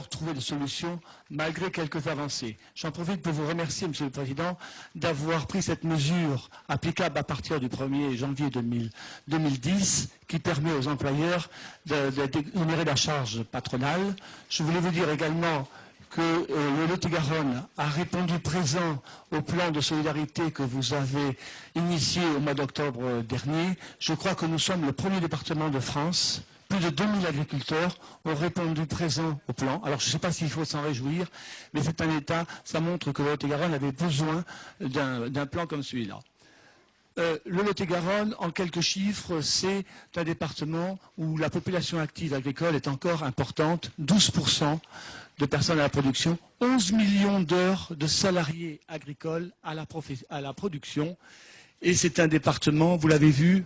trouver des solutions malgré quelques avancées. J'en profite pour vous remercier, Monsieur le Président, d'avoir pris cette mesure applicable à partir du 1er janvier 2010 qui permet aux employeurs d'exonérer la charge patronale. Je voulais vous dire également que le Lot-et-Garonne a répondu présent au plan de solidarité que vous avez initié au mois d'octobre dernier. Je crois que nous sommes le premier département de France. Plus de 2000 agriculteurs ont répondu présent au plan. Alors, je ne sais pas s'il faut s'en réjouir, mais c'est un état, ça montre que le Lot-et-Garonne avait besoin d'un plan comme celui-là. Le Lot-et-Garonne, en quelques chiffres, c'est un département où la population active agricole est encore importante, 12% de personnes à la production, 11 millions d'heures de salariés agricoles à la production. Et c'est un département, vous l'avez vu,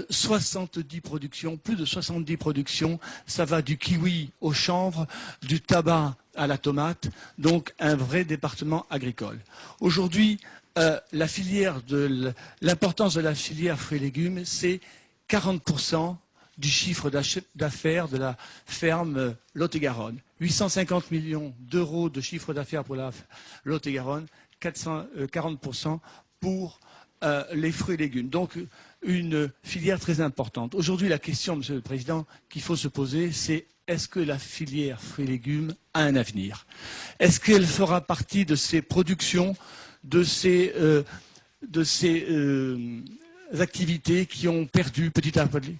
70 productions, plus de 70 productions. Ça va du kiwi au chanvre, du tabac à la tomate, donc un vrai département agricole. Aujourd'hui, l'importance de la filière fruits et légumes, c'est 40% du chiffre d'affaires de la ferme Lot-et-Garonne. 850 millions d'euros de chiffre d'affaires pour la Lot-et-Garonne, 40% pour les fruits et légumes. Donc, une filière très importante. Aujourd'hui, la question, Monsieur le Président, qu'il faut se poser, c'est est-ce que la filière fruits et légumes a un avenir? Est-ce qu'elle fera partie de ces productions, de ces activités qui ont perdu petit à petit,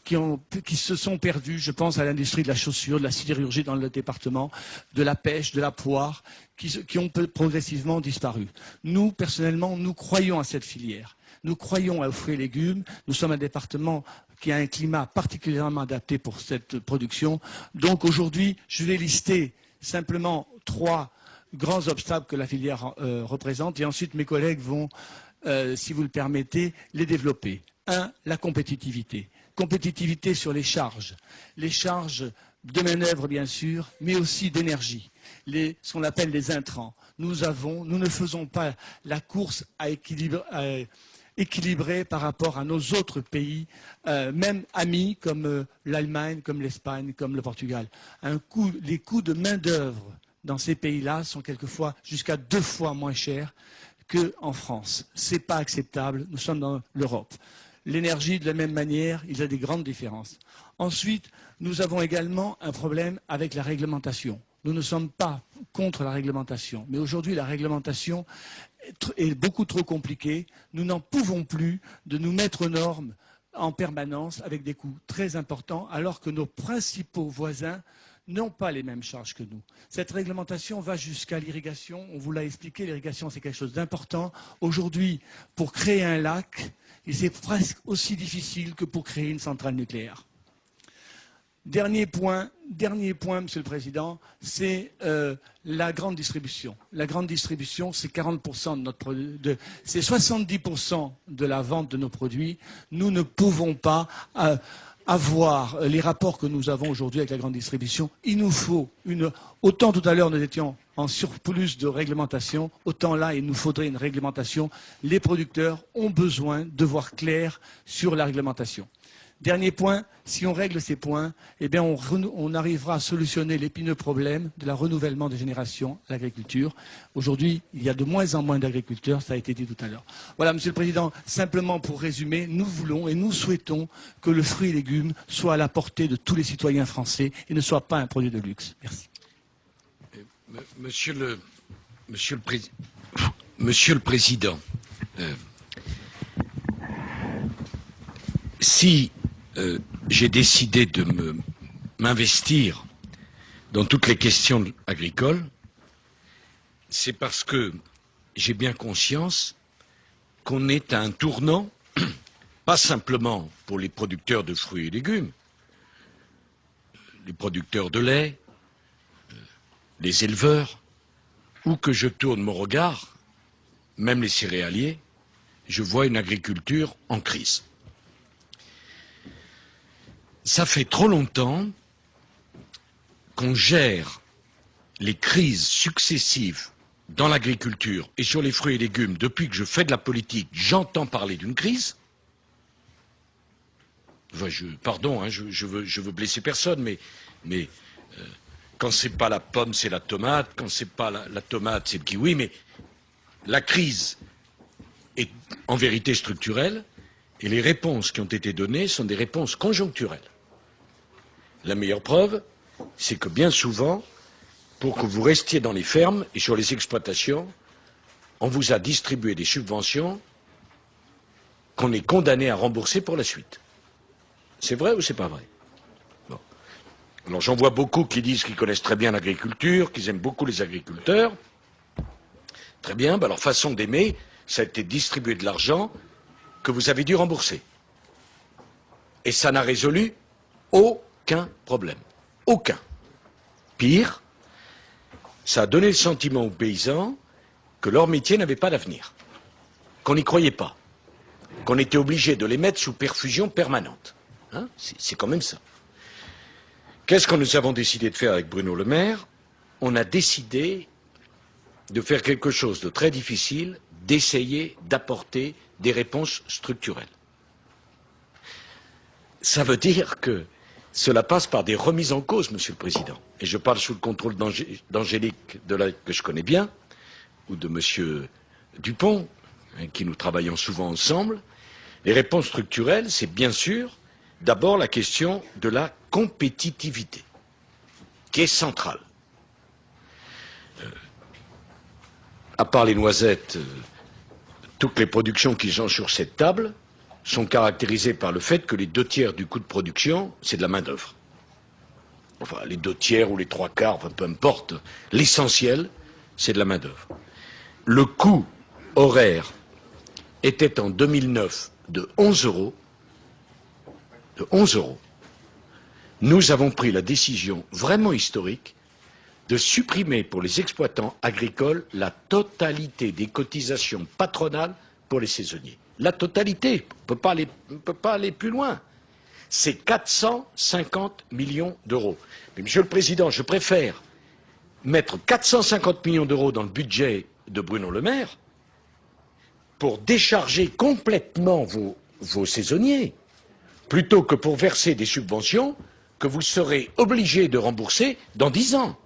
qui se sont perdues, je pense à l'industrie de la chaussure, de la sidérurgie dans le département, de la pêche, de la poire, qui ont progressivement disparu. Nous, personnellement, nous croyons à cette filière. Nous croyons aux fruits et légumes. Nous sommes un département qui a un climat particulièrement adapté pour cette production. Donc aujourd'hui, je vais lister simplement 3 grands obstacles que la filière représente et ensuite mes collègues vont, si vous le permettez, les développer. 1. La compétitivité. Compétitivité sur les charges de main-d'œuvre bien sûr, mais aussi d'énergie, ce qu'on appelle les intrants. Nous ne faisons pas la course à équilibrée par rapport à nos autres pays, même amis comme l'Allemagne, comme l'Espagne, comme le Portugal. Les coûts de main-d'œuvre dans ces pays-là sont quelquefois jusqu'à 2 fois moins chers qu'en France. Ce n'est pas acceptable, nous sommes dans l'Europe. L'énergie, de la même manière, il y a des grandes différences. Ensuite, nous avons également un problème avec la réglementation. Nous ne sommes pas contre la réglementation, mais aujourd'hui, la réglementation est beaucoup trop compliquée. Nous n'en pouvons plus de nous mettre aux normes en permanence avec des coûts très importants, alors que nos principaux voisins n'ont pas les mêmes charges que nous. Cette réglementation va jusqu'à l'irrigation. On vous l'a expliqué, l'irrigation, c'est quelque chose d'important. Aujourd'hui, pour créer un lac, c'est presque aussi difficile que pour créer une centrale nucléaire. Dernier point, Monsieur le Président, c'est la grande distribution. La grande distribution, c'est 40% c'est 70% de la vente de nos produits. Nous ne pouvons pas avoir les rapports que nous avons aujourd'hui avec la grande distribution. Il nous faut autant tout à l'heure nous étions en surplus de réglementation, autant là il nous faudrait une réglementation. Les producteurs ont besoin de voir clair sur la réglementation. Dernier point, si on règle ces points, eh bien on arrivera à solutionner l'épineux problème de la renouvellement des générations à l'agriculture. Aujourd'hui, il y a de moins en moins d'agriculteurs, ça a été dit tout à l'heure. Voilà, Monsieur le Président, simplement pour résumer, nous voulons et nous souhaitons que le fruit et légumes soit à la portée de tous les citoyens français et ne soit pas un produit de luxe. Merci. Monsieur le Président, si j'ai décidé de m'investir dans toutes les questions agricoles, c'est parce que j'ai bien conscience qu'on est à un tournant, pas simplement pour les producteurs de fruits et légumes, les producteurs de lait, les éleveurs, où que je tourne mon regard, même les céréaliers, je vois une agriculture en crise. Ça fait trop longtemps qu'on gère les crises successives dans l'agriculture et sur les fruits et légumes. Depuis que je fais de la politique, j'entends parler d'une crise. Pardon, hein, je veux blesser personne, mais quand c'est pas la pomme, c'est la tomate, quand c'est pas la tomate, c'est le kiwi, mais la crise est en vérité structurelle et les réponses qui ont été données sont des réponses conjoncturelles. La meilleure preuve, c'est que bien souvent, pour que vous restiez dans les fermes et sur les exploitations, on vous a distribué des subventions qu'on est condamné à rembourser pour la suite. C'est vrai ou c'est pas vrai? Bon. Alors j'en vois beaucoup qui disent qu'ils connaissent très bien l'agriculture, qu'ils aiment beaucoup les agriculteurs. Très bien, ben leur façon d'aimer, ça a été distribuer de l'argent que vous avez dû rembourser. Et ça n'a résolu aucun problème. Aucun. Pire, ça a donné le sentiment aux paysans que leur métier n'avait pas d'avenir, qu'on n'y croyait pas, qu'on était obligé de les mettre sous perfusion permanente. Hein, c'est quand même ça. Qu'est-ce que nous avons décidé de faire avec Bruno Le Maire? On a décidé de faire quelque chose de très difficile, d'essayer d'apporter des réponses structurelles. Ça veut dire que cela passe par des remises en cause, Monsieur le Président. Et je parle sous le contrôle d'Angélique, que je connais bien, ou de Monsieur Dupont, avec qui nous travaillons souvent ensemble. Les réponses structurelles, c'est bien sûr d'abord la question de la compétitivité, qui est centrale. À part les noisettes, toutes les productions qui sont sur cette table sont caractérisées par le fait que les 2/3 du coût de production, c'est de la main-d'œuvre. Enfin, les 2/3 ou les 3/4, enfin, peu importe. L'essentiel, c'est de la main-d'œuvre. Le coût horaire était en 2009 de 11 euros. De 11 euros. Nous avons pris la décision vraiment historique de supprimer pour les exploitants agricoles la totalité des cotisations patronales pour les saisonniers. La totalité, on ne peut pas aller plus loin. C'est 450 millions d'euros. Mais Monsieur le Président, je préfère mettre 450 millions d'euros dans le budget de Bruno Le Maire pour décharger complètement vos saisonniers, plutôt que pour verser des subventions que vous serez obligés de rembourser dans 10 ans.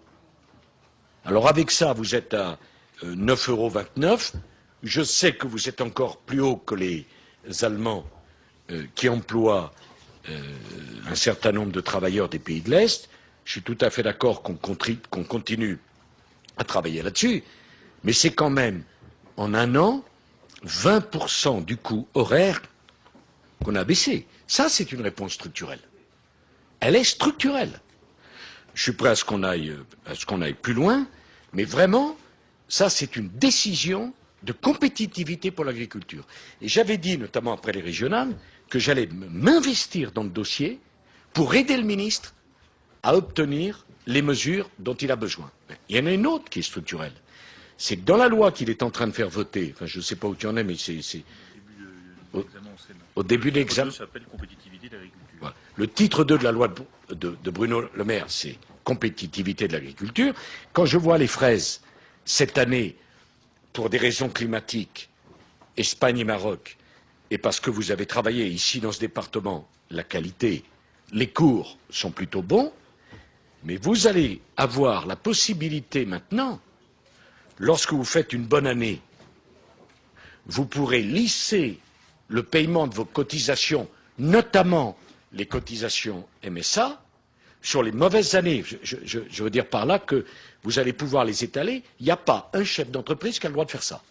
Alors avec ça, vous êtes à 9,29 €. Je sais que vous êtes encore plus haut que les Allemands qui emploient un certain nombre de travailleurs des pays de l'Est. Je suis tout à fait d'accord qu'on continue à travailler là-dessus. Mais c'est quand même, en un an, 20% du coût horaire qu'on a baissé. Ça, c'est une réponse structurelle. Elle est structurelle. Je suis prêt à ce qu'on aille plus loin, mais vraiment, ça, c'est une décision de compétitivité pour l'agriculture. Et j'avais dit, notamment après les régionales, que j'allais m'investir dans le dossier pour aider le ministre à obtenir les mesures dont il a besoin. Il y en a une autre qui est structurelle. C'est que dans la loi qu'il est en train de faire voter, enfin je ne sais pas où tu en es, mais c'est au début de l'examen. Ça s'appelle compétitivité de l'agriculture. Voilà. Le titre 2 de la loi de Bruno Le Maire, c'est compétitivité de l'agriculture. Quand je vois les fraises cette année, pour des raisons climatiques, Espagne et Maroc, et parce que vous avez travaillé ici dans ce département, la qualité, les cours sont plutôt bons, mais vous allez avoir la possibilité maintenant, lorsque vous faites une bonne année, vous pourrez lisser le paiement de vos cotisations, notamment les cotisations MSA, sur les mauvaises années. Je veux dire par là que vous allez pouvoir les étaler. Il n'y a pas un chef d'entreprise qui a le droit de faire ça.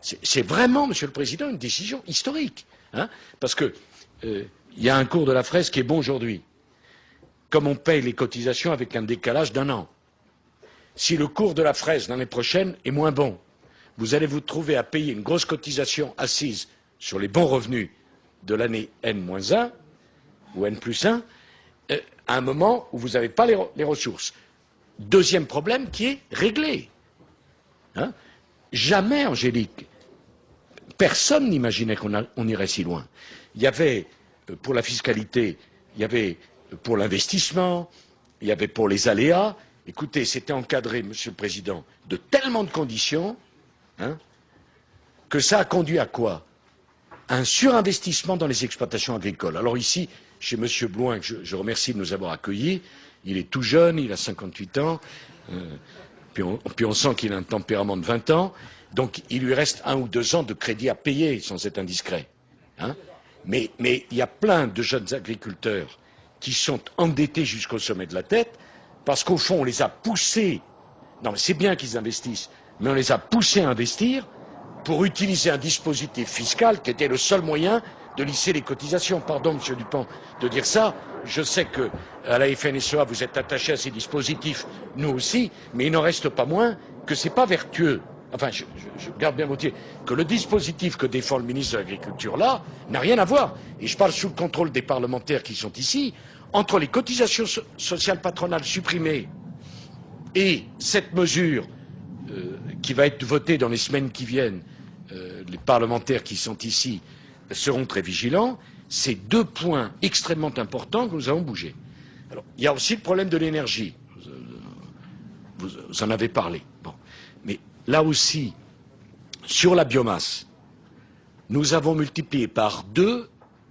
C'est vraiment, Monsieur le Président, une décision historique. Hein, parce que y a un cours de la fraise qui est bon aujourd'hui. Comme on paye les cotisations avec un décalage d'1 an. Si le cours de la fraise l'année prochaine est moins bon, vous allez vous trouver à payer une grosse cotisation assise sur les bons revenus de l'année N-1 ou N+1 à un moment où vous n'avez pas les ressources. Deuxième problème qui est réglé. Hein, jamais, Angélique, personne n'imaginait qu'on irait si loin. Il y avait pour la fiscalité, il y avait pour l'investissement, il y avait pour les aléas. Écoutez, c'était encadré, Monsieur le Président, de tellement de conditions hein, que ça a conduit à quoi? Un surinvestissement dans les exploitations agricoles. Alors ici, chez Monsieur Blouin, que je remercie de nous avoir accueillis, Il est tout jeune, il a 58 ans, puis on sent qu'il a un tempérament de 20 ans, donc il lui reste 1 ou 2 ans de crédit à payer, sans être indiscret. Hein. Mais il y a plein de jeunes agriculteurs qui sont endettés jusqu'au sommet de la tête, parce qu'au fond, on les a poussés. Non, mais c'est bien qu'ils investissent, mais on les a poussés à investir pour utiliser un dispositif fiscal qui était le seul moyen de lisser les cotisations. Pardon, Monsieur Dupont, de dire ça. Je sais que à la FNSEA, vous êtes attaché à ces dispositifs, nous aussi, mais il n'en reste pas moins que c'est pas vertueux. Enfin, je garde bien volontiers que le dispositif que défend le ministre de l'Agriculture là n'a rien à voir. Et je parle sous le contrôle des parlementaires qui sont ici. Entre les cotisations sociales patronales supprimées et cette mesure qui va être votée dans les semaines qui viennent, les parlementaires qui sont ici seront très vigilants. C'est 2 points extrêmement importants que nous avons bougés. Alors, il y a aussi le problème de l'énergie. Vous en avez parlé. Bon. Mais là aussi, sur la biomasse, nous avons multiplié par 2,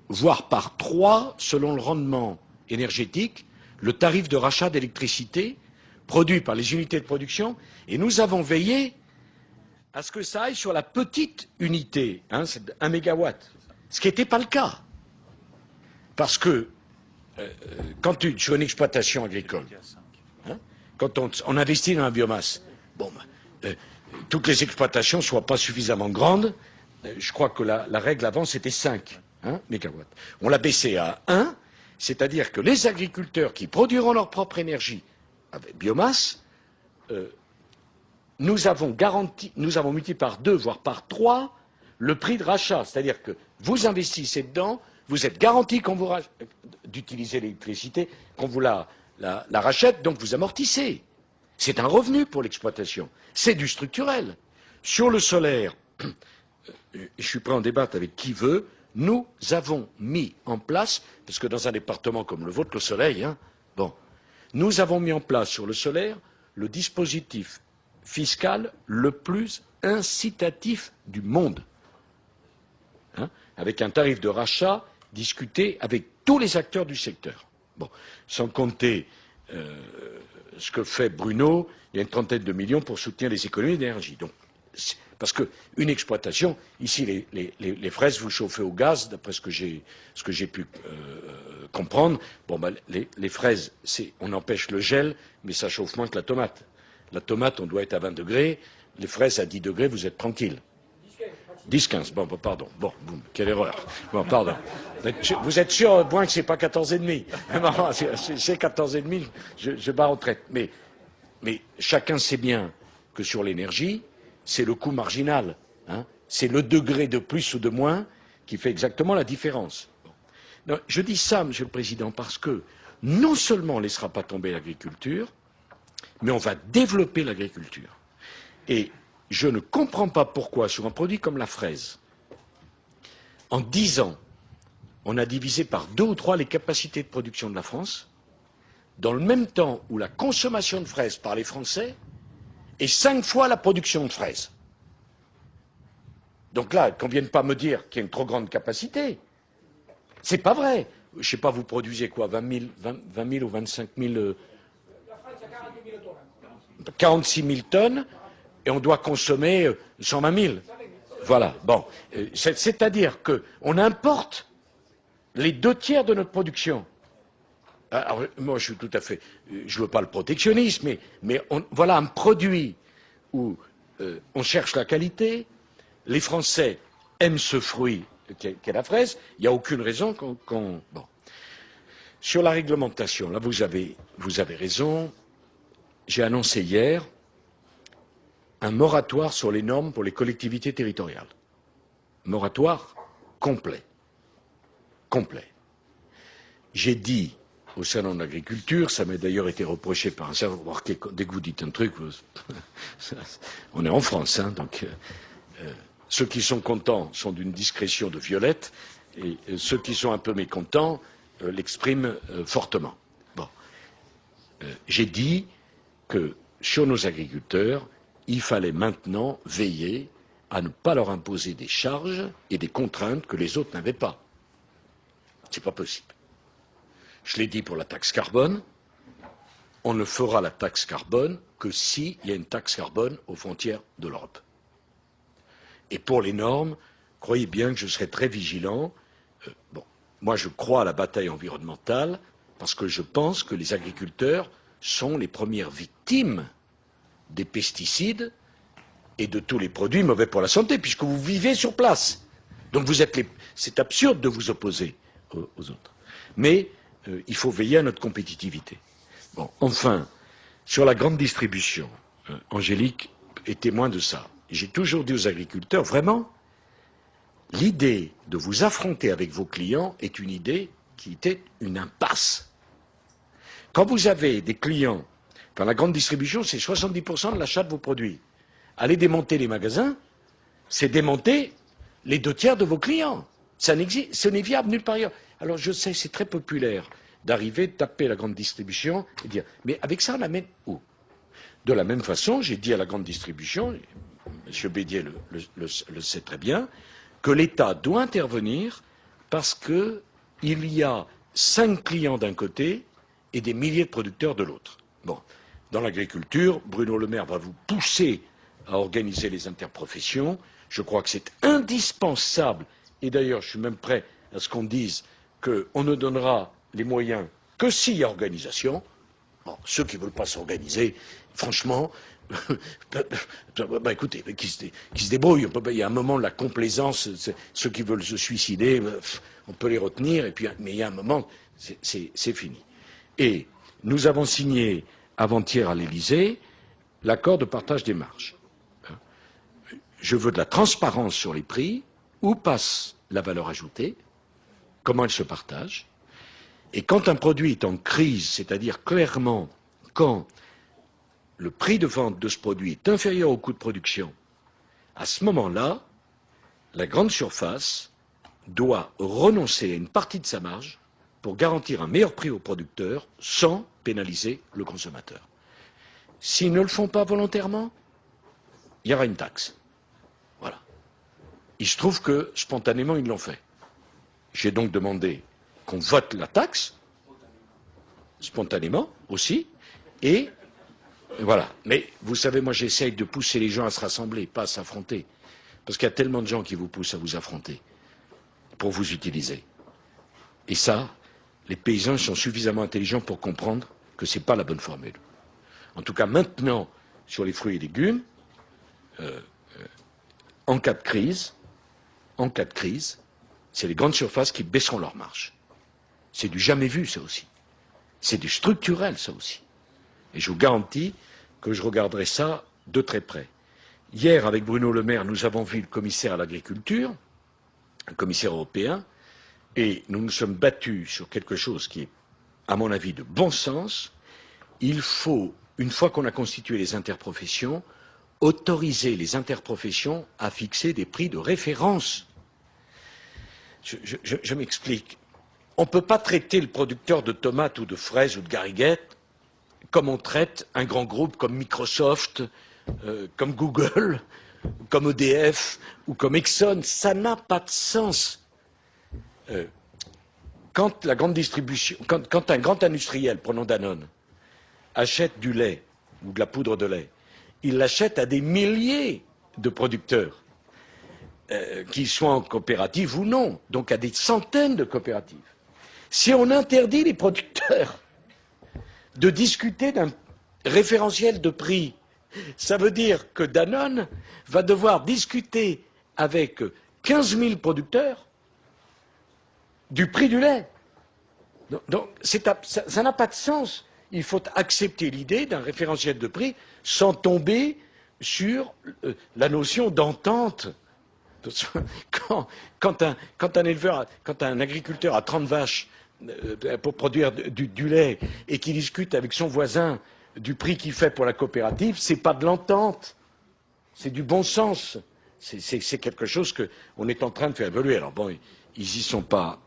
voire par 3, selon le rendement énergétique, le tarif de rachat d'électricité produit par les unités de production, et nous avons veillé à ce que ça aille sur la petite unité, hein, c'est 1 mégawatt, ce qui n'était pas le cas. Parce que sur une exploitation agricole, hein, quand on investit dans la biomasse, bon, toutes les exploitations ne soient pas suffisamment grandes, je crois que la règle avant c'était 5 mégawatts. On l'a baissé à 1, c'est-à-dire que les agriculteurs qui produiront leur propre énergie avec biomasse, nous avons multiplié par 2, voire par 3, le prix de rachat. C'est-à-dire que vous investissez dedans, vous êtes garanti d'utiliser l'électricité, qu'on vous la rachète, donc vous amortissez. C'est un revenu pour l'exploitation. C'est du structurel. Sur le solaire, je suis prêt à en débattre avec qui veut, nous avons mis en place, parce que dans un département comme le vôtre, le soleil, hein, bon, nous avons mis en place sur le solaire le dispositif fiscal le plus incitatif du monde, hein, avec un tarif de rachat discuté avec tous les acteurs du secteur. Bon, sans compter ce que fait Bruno, il y a une trentaine de millions pour soutenir les économies d'énergie. Donc, parce qu'une exploitation, ici les fraises, vous chauffez au gaz, d'après ce que j'ai pu comprendre. Bon, ben, les fraises, on empêche le gel, mais ça chauffe moins que la tomate. La tomate, on doit être à 20 degrés, les fraises à 10 degrés, vous êtes tranquille. 10-15, bon, pardon, bon, boum, quelle erreur. Bon, pardon. Vous êtes sûr, point que c'est pas 14,5. C'est 14,5, je bats en retraite. Mais chacun sait bien que sur l'énergie, c'est le coût marginal. Hein, c'est le degré de plus ou de moins qui fait exactement la différence. Bon. Non, je dis ça, Monsieur le Président, parce que non seulement on ne laissera pas tomber l'agriculture, mais on va développer l'agriculture. Et je ne comprends pas pourquoi, sur un produit comme la fraise, en 10 ans, on a divisé par 2 ou 3 les capacités de production de la France, dans le même temps où la consommation de fraises par les Français est 5 fois la production de fraises. Donc là, qu'on ne vienne pas me dire qu'il y a une trop grande capacité. C'est pas vrai. Je ne sais pas, vous produisez quoi, 20 000 ou 25 000 46 000 tonnes, et on doit consommer 120 000. Voilà, bon. C'est-à-dire qu'on importe les 2 tiers de notre production. Alors, moi, je suis tout à fait... Je ne veux pas le protectionnisme, mais voilà un produit où on cherche la qualité, les Français aiment ce fruit qu'est la fraise, il n'y a aucune raison qu'on... Bon. Sur la réglementation, là, vous avez raison. J'ai annoncé hier un moratoire sur les normes pour les collectivités territoriales. Moratoire complet. Complet. J'ai dit au Salon de l'agriculture, ça m'a d'ailleurs été reproché par un certain nombre, dès que vous dites un truc, on est en France, hein, donc ceux qui sont contents sont d'une discrétion de violette, et ceux qui sont un peu mécontents l'expriment fortement. Bon. J'ai dit que sur nos agriculteurs, il fallait maintenant veiller à ne pas leur imposer des charges et des contraintes que les autres n'avaient pas. C'est pas possible. Je l'ai dit pour la taxe carbone, on ne fera la taxe carbone que s'il y a une taxe carbone aux frontières de l'Europe. Et pour les normes, croyez bien que je serai très vigilant. Bon, moi, je crois à la bataille environnementale parce que je pense que les agriculteurs sont les premières victimes des pesticides et de tous les produits mauvais pour la santé, puisque vous vivez sur place. Donc c'est absurde de vous opposer aux autres. Mais il faut veiller à notre compétitivité. Bon, enfin, sur la grande distribution, Angélique est témoin de ça. J'ai toujours dit aux agriculteurs, vraiment, l'idée de vous affronter avec vos clients est une idée qui était une impasse. Quand vous avez des clients, dans la grande distribution, c'est 70% de l'achat de vos produits. Allez démonter les magasins, c'est démonter les 2 tiers de vos clients. Ce n'est viable nulle part ailleurs. Alors je sais, c'est très populaire d'arriver, de taper la grande distribution et dire, mais avec ça on amène où? De la même façon, j'ai dit à la grande distribution, M. Bédier le sait très bien, que l'État doit intervenir parce qu'il y a 5 clients d'un côté et des milliers de producteurs de l'autre. Bon, dans l'agriculture, Bruno Le Maire va vous pousser à organiser les interprofessions. Je crois que c'est indispensable, et d'ailleurs je suis même prêt à ce qu'on dise qu'on ne donnera les moyens que s'il y a organisation. Bon, ceux qui ne veulent pas s'organiser, franchement, écoutez, qui se débrouillent. Il y a un moment de la complaisance, ceux qui veulent se suicider, on peut les retenir, et puis, mais il y a un moment, c'est fini. Et nous avons signé avant-hier à l'Élysée l'accord de partage des marges. Je veux de la transparence sur les prix, où passe la valeur ajoutée, comment elle se partage. Et quand un produit est en crise, c'est-à-dire clairement quand le prix de vente de ce produit est inférieur au coût de production, à ce moment-là, la grande surface doit renoncer à une partie de sa marge pour garantir un meilleur prix au producteur sans pénaliser le consommateur. S'ils ne le font pas volontairement, il y aura une taxe. Voilà. Il se trouve que spontanément, ils l'ont fait. J'ai donc demandé qu'on vote la taxe, spontanément aussi, et voilà. Mais vous savez, moi j'essaye de pousser les gens à se rassembler, pas à s'affronter. Parce qu'il y a tellement de gens qui vous poussent à vous affronter pour vous utiliser. Et ça, les paysans sont suffisamment intelligents pour comprendre que ce n'est pas la bonne formule. En tout cas, maintenant, sur les fruits et légumes, en cas de crise, c'est les grandes surfaces qui baisseront leurs marges. C'est du jamais vu, ça aussi. C'est du structurel, ça aussi. Et je vous garantis que je regarderai ça de très près. Hier, avec Bruno Le Maire, nous avons vu le commissaire à l'agriculture, un commissaire européen, et nous nous sommes battus sur quelque chose qui est, à mon avis, de bon sens. Il faut, une fois qu'on a constitué les interprofessions, autoriser les interprofessions à fixer des prix de référence. Je m'explique. On ne peut pas traiter le producteur de tomates ou de fraises ou de gariguettes comme on traite un grand groupe comme Microsoft, comme Google, comme EDF ou comme Exxon. Ça n'a pas de sens. Quand la grande distribution, quand un grand industriel, prenons Danone, achète du lait ou de la poudre de lait, il l'achète à des milliers de producteurs, qu'ils soient en coopérative ou non, donc à des centaines de coopératives. Si on interdit les producteurs de discuter d'un référentiel de prix, ça veut dire que Danone va devoir discuter avec 15 000 producteurs du prix du lait. Donc ça n'a pas de sens. Il faut accepter l'idée d'un référentiel de prix sans tomber sur la notion d'entente. Quand un agriculteur a 30 vaches pour produire du lait et qui discute avec son voisin du prix qu'il fait pour la coopérative, c'est pas de l'entente, c'est du bon sens. C'est quelque chose qu'on est en train de faire évoluer. Alors bon, ils y sont pas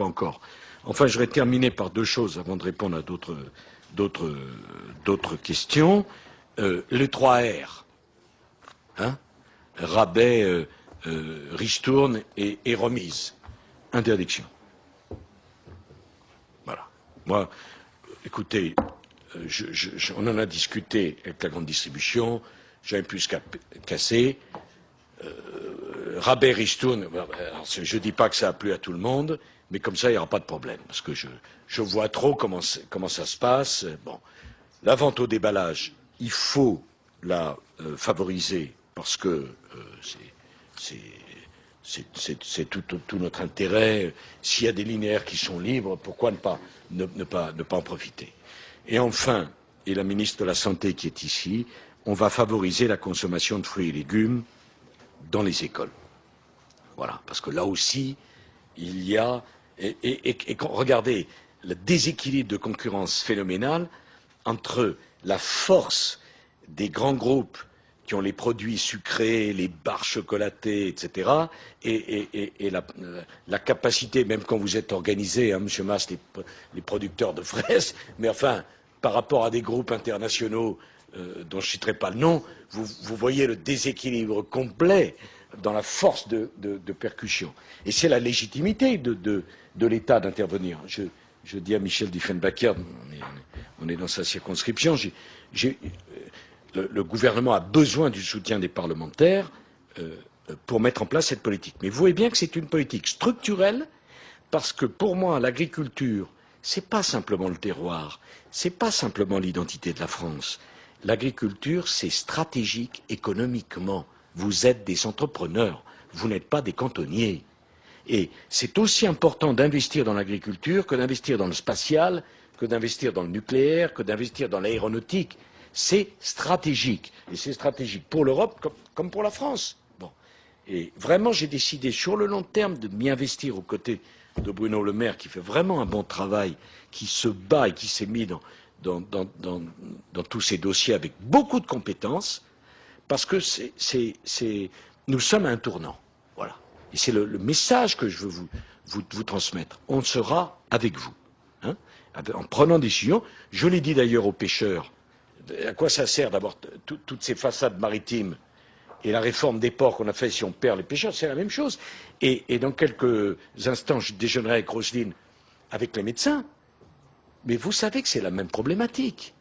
encore. Enfin, je vais terminer par 2 choses avant de répondre à d'autres questions. Les 3 R, hein, rabais, ristourne et remise. Interdiction. Voilà. Moi, écoutez, on en a discuté avec la grande distribution, j'ai un pu se casser, rabais ristourne, je ne dis pas que ça a plu à tout le monde, mais comme ça, il n'y aura pas de problème, parce que je vois trop comment ça se passe. Bon, la vente au déballage, il faut la favoriser, parce que c'est tout notre intérêt. S'il y a des linéaires qui sont libres, pourquoi ne pas en profiter? Et enfin, et la ministre de la Santé qui est ici, on va favoriser la consommation de fruits et légumes dans les écoles. Voilà, parce que là aussi, il y a... regardez, le déséquilibre de concurrence phénoménal entre la force des grands groupes qui ont les produits sucrés, les barres chocolatées, etc., et la capacité, même quand vous êtes organisé, hein, Monsieur Mas, les producteurs de fraises, mais enfin, par rapport à des groupes internationaux dont je ne citerai pas le nom, vous voyez le déséquilibre complet dans la force de percussion. Et c'est la légitimité de l'État d'intervenir. Je dis à Michel Diefenbacher, on est dans sa circonscription, le gouvernement a besoin du soutien des parlementaires pour mettre en place cette politique. Mais vous voyez bien que c'est une politique structurelle, parce que pour moi, l'agriculture, c'est pas simplement le terroir, c'est pas simplement l'identité de la France. L'agriculture, c'est stratégique économiquement. Vous êtes des entrepreneurs, vous n'êtes pas des cantonniers. Et c'est aussi important d'investir dans l'agriculture que d'investir dans le spatial, que d'investir dans le nucléaire, que d'investir dans l'aéronautique. C'est stratégique. Et c'est stratégique pour l'Europe comme pour la France. Bon. Et vraiment, j'ai décidé sur le long terme de m'y investir aux côtés de Bruno Le Maire, qui fait vraiment un bon travail, qui se bat et qui s'est mis dans tous ces dossiers avec beaucoup de compétences, parce que nous sommes à un tournant. Voilà. Et c'est le message que je veux vous transmettre. On sera avec vous. Hein, en prenant des décisions. Je l'ai dit d'ailleurs aux pêcheurs. À quoi ça sert d'avoir toutes ces façades maritimes et la réforme des ports qu'on a fait si on perd les pêcheurs, c'est la même chose. Et dans quelques instants, je déjeunerai avec Roselyne, avec les médecins. Mais vous savez que c'est la même problématique.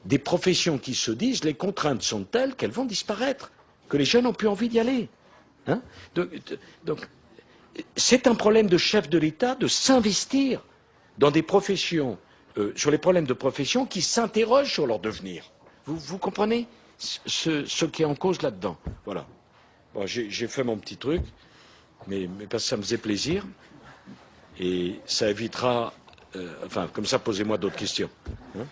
Des professions qui se disent les contraintes sont telles qu'elles vont disparaître, que les jeunes n'ont plus envie d'y aller. Hein, donc c'est un problème de chef de l'État de s'investir dans des professions, sur les problèmes de profession qui s'interrogent sur leur devenir. Vous comprenez ce qui est en cause là-dedans? Voilà. Bon, j'ai fait mon petit truc, mais parce que ça me faisait plaisir, et ça évitera... enfin, comme ça, posez-moi d'autres questions. Hein?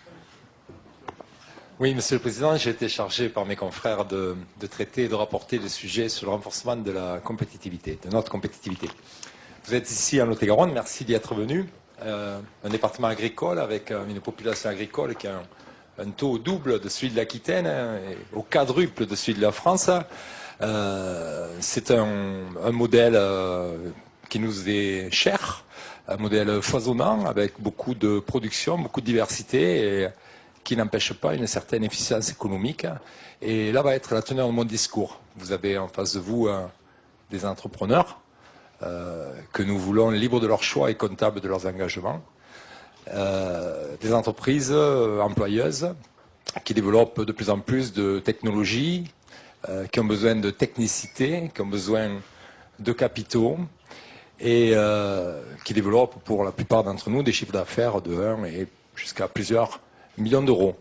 Oui, Monsieur le Président, j'ai été chargé par mes confrères de traiter et de rapporter le sujet sur le renforcement de la compétitivité, de notre compétitivité. Vous êtes ici en Lot-et-Garonne, merci d'y être venu. Un département agricole avec une population agricole qui a un taux double de celui de l'Aquitaine et au quadruple de celui de la France. C'est un modèle qui nous est cher, un modèle foisonnant avec beaucoup de production, beaucoup de diversité et qui n'empêche pas une certaine efficience économique. Et là va être la teneur de mon discours. Vous avez en face de vous des entrepreneurs que nous voulons libres de leurs choix et comptables de leurs engagements. Des entreprises employeuses qui développent de plus en plus de technologies, qui ont besoin de technicité, qui ont besoin de capitaux et qui développent pour la plupart d'entre nous des chiffres d'affaires de 1 et jusqu'à plusieurs millions d'euros.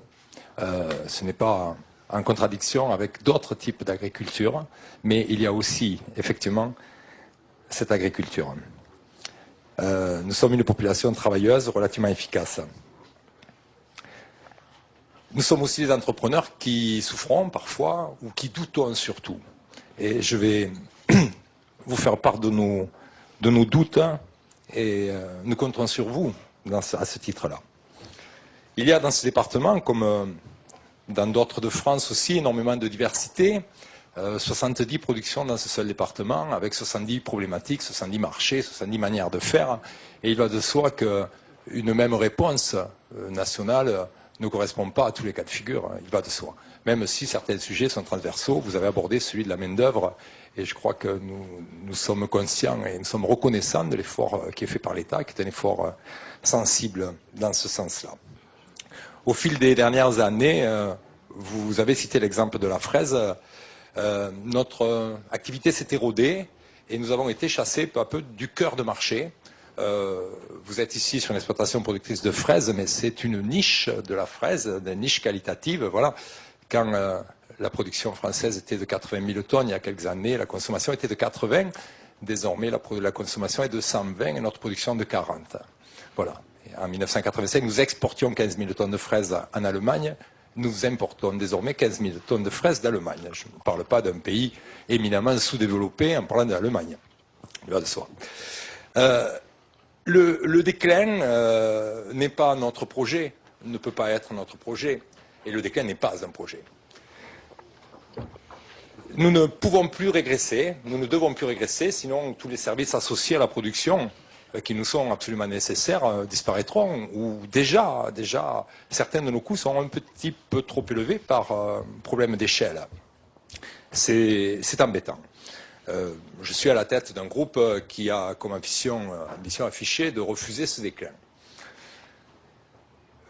Ce n'est pas en contradiction avec d'autres types d'agriculture, mais il y a aussi effectivement cette agriculture. Nous sommes une population travailleuse relativement efficace. Nous sommes aussi des entrepreneurs qui souffrons parfois ou qui doutons surtout. Et je vais vous faire part de nos doutes et nous comptons sur vous à ce titre-là. Il y a dans ce département, comme dans d'autres de France aussi, énormément de diversité. 70 productions dans ce seul département, avec 70 problématiques, 70 marchés, 70 manières de faire. Et il va de soi qu'une même réponse nationale ne correspond pas à tous les cas de figure. Il va de soi. Même si certains sujets sont transversaux, vous avez abordé celui de la main-d'œuvre, et je crois que nous sommes conscients et nous sommes reconnaissants de l'effort qui est fait par l'État, qui est un effort sensible dans ce sens-là. Au fil des dernières années, vous avez cité l'exemple de la fraise, notre activité s'est érodée et nous avons été chassés peu à peu du cœur de marché. Vous êtes ici sur une exploitation productrice de fraises, mais c'est une niche de la fraise, une niche qualitative. Voilà. Quand la production française était de 80 000 tonnes il y a quelques années, la consommation était de 80. Désormais, la consommation est de 120 et notre production de 40. Voilà. Et en 1985, nous exportions 15 000 tonnes de fraises en Allemagne. Nous importons désormais 15 000 tonnes de fraises d'Allemagne. Je ne parle pas d'un pays éminemment sous-développé en parlant de l'Allemagne. Il va de soi. Le déclin n'est pas notre projet, ne peut pas être notre projet. Et le déclin n'est pas un projet. Nous ne pouvons plus régresser, nous ne devons plus régresser, sinon tous les services associés à la production qui nous sont absolument nécessaires disparaîtront, ou déjà, certains de nos coûts sont un petit peu trop élevés par problème d'échelle. C'est embêtant. Je suis à la tête d'un groupe qui a comme ambition affichée de refuser ce déclin.